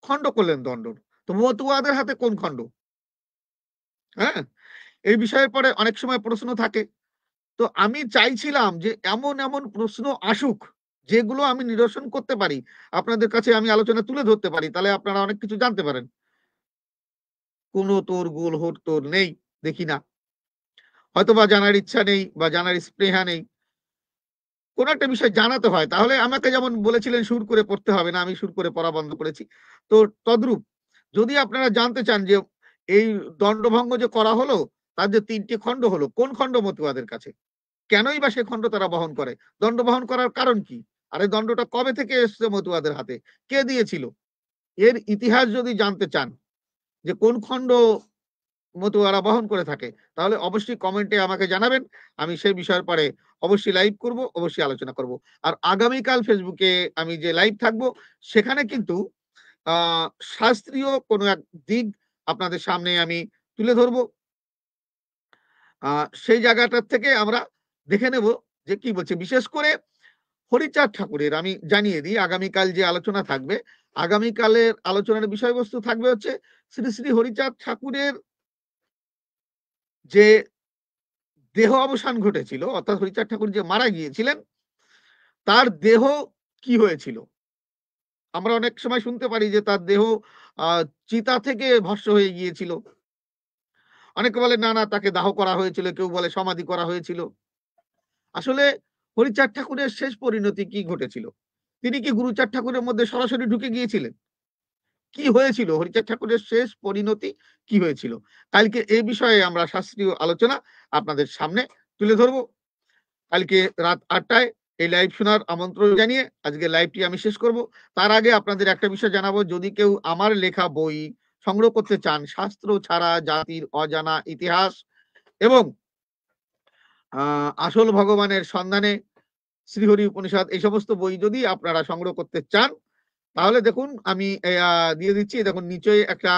খণ্ড করলেন দণ্ডর। তো মতুয়াদের হাতে কোন খণ্ড? হ্যাঁ? এই বিষয়ের পরে অনেক সময় প্রশ্ন থাকে। তো আমি চাইছিলাম যে এমন, এমন প্রশ্ন আসুক, যেগুলো আমি নিরসন করতে পারি। আপনাদের কাছে আমি আলোচনা তুলে ধরতে পারি। তাহলে আপনারা অনেক কিছু জানতে পারেন। কোন তোর গোল তোর নেই, দেখি না। হয়তোবা জানার ইচ্ছা নেই বা জানার স্পৃহা নেই। কোন একটা বিষয় জানাতে হয়। তাহলে আমাকে যেমন বলেছিলেন সুর করে পড়তে হবে না, আমি সুর করে পড়া বন্ধ করেছি। তো তদ্রূপ যদি আপনারা জানতে চান যে এই দণ্ডভঙ্গ যে করা হলো, তার যে ৩ টি খণ্ড হলো, কোন খণ্ড মতুয়াদের কাছে? কেনই বা সে খণ্ড তারা বহন করে? দণ্ড বহন করার কারণ কি? আর এই দণ্ডটা কবে থেকে এসছে মতুয়াদের হাতে? কে দিয়েছিল? এর ইতিহাস যদি জানতে চান যে কোন খণ্ড মতুয়ারা বহন করে থাকে, তাহলে অবশ্যই কমেন্টে আমাকে জানাবেন। আমি সেই বিষয়ের পরে অবশ্যই লাইভ করব, অবশ্যই আলোচনা করব। আর আগামীকাল ফেসবুকে আমি যে লাইভ থাকবো, সেখানে কিন্তু আ শাস্ত্রীয় কোনো এক দিক আপনাদের সামনে আমি তুলে ধরবো। আ সেই জায়গাটার থেকে আমরা দেখে নেব যে কি বলছে। বিশেষ করে হরিচাঁদ ঠাকুরের আমি জানিয়ে দিই, আগামীকাল যে আলোচনা থাকবে, আগামীকালের আলোচনার বিষয়বস্তু থাকবে হচ্ছে শ্রী, শ্রী হরিচাঁদ ঠাকুরের যে দেহ অবসান ঘটেছিল, অর্থাৎ হরিচাঁদ ঠাকুর যে মারা গিয়েছিলেন, তার দেহ কি হয়েছিল? আমরা অনেক সময় শুনতে পারি যে তার দেহ আ চিতা থেকে ভস্ম হয়ে গিয়েছিল। অনেকে বলে না, না তাকে দাহ করা হয়েছিল, কেউ বলে সমাধি করা হয়েছিল। আসলে হরিচাঁদ ঠাকুরের শেষ পরিণতি কি ঘটেছিল? তিনি কি গুরুচাঁদ ঠাকুরের মধ্যে সরাসরি ঢুকে গিয়েছিলেন? কি হয়েছিল? হরিচাঁদ ঠাকুরের শেষ পরিণতি কি হয়েছিল? কালকে এ বিষয়ে আমরা শাস্ত্রীয় আলোচনা আপনাদের সামনে তুলে ধরব। কালকে রাত ৮ টায় এই লাইভ শোনার আমন্ত্রণ জানিয়ে আজকে লাইভটি আমি শেষ করব। তার আগে আপনাদের একটা বিষয় জানাবো, যদি কেউ আমার লেখা বই সংগ্রহ করতে চান, শাস্ত্র ছাড়া জাতির অজানা ইতিহাস এবং আসল ভগবানের সন্ধানে, শ্রীহরি উপনিষদ, এই সমস্ত বই যদি আপনারা সংগ্রহ করতে চান, তাহলে দেখুন আমি দিয়ে দিচ্ছি। দেখুন নিচে একটা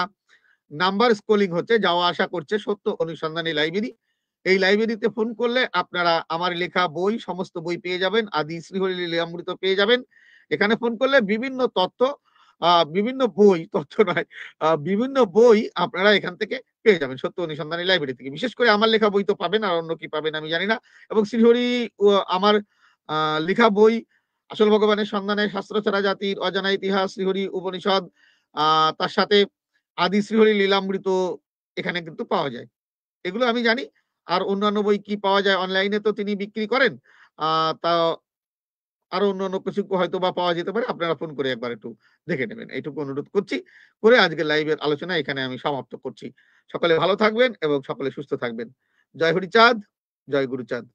নাম্বার স্ক্রলিং হচ্ছে, যাওয়া আসা করছে, সত্য অনুসন্ধানী লাইব্রেরি। এই লাইব্রেরিতে ফোন করলে আপনারা আমার লেখা বই, সমস্ত বই পেয়ে যাবেন। আদি শ্রীহরি লীলামৃত পেয়ে যাবেন। এখানে ফোন করলে বিভিন্ন তথ্য, বিভিন্ন বই, তথ্য নয়, বিভিন্ন বই আপনারা এখান থেকে পেয়ে যাবেন সত্য অনুসন্ধানী লাইব্রেরি থেকে। বিশেষ করে আমার লেখা বই তো পাবেন, আর অন্য কি পাবেন আমি জানি না। এবং শ্রীহরি আমার লেখা বই, আসল ভগবানের সন্ধানে, শাস্ত্র ছাড়া জাতির অজানা ইতিহাস, শ্রীহরি উপনিষদ, তার সাথে আদি শ্রীহরি লীলামৃত এখানে কিন্তু পাওয়া যায়। এগুলো আমি জানি। আর অন্যান্য বই কি পাওয়া যায় অনলাইনে, তো তিনি বিক্রি করেন। তা আরো অন্যান্য কিছু হয়তো বা পাওয়া যেতে পারে, আপনারা ফোন করে একবার একটু দেখে নেবেন, এইটুকু অনুরোধ করছি করে আজকে লাইভের আলোচনা এখানে আমি সমাপ্ত করছি। সকলে ভালো থাকবেন এবং সকলে সুস্থ থাকবেন। জয় হরিচাঁদ, জয় গুরুচাঁদ।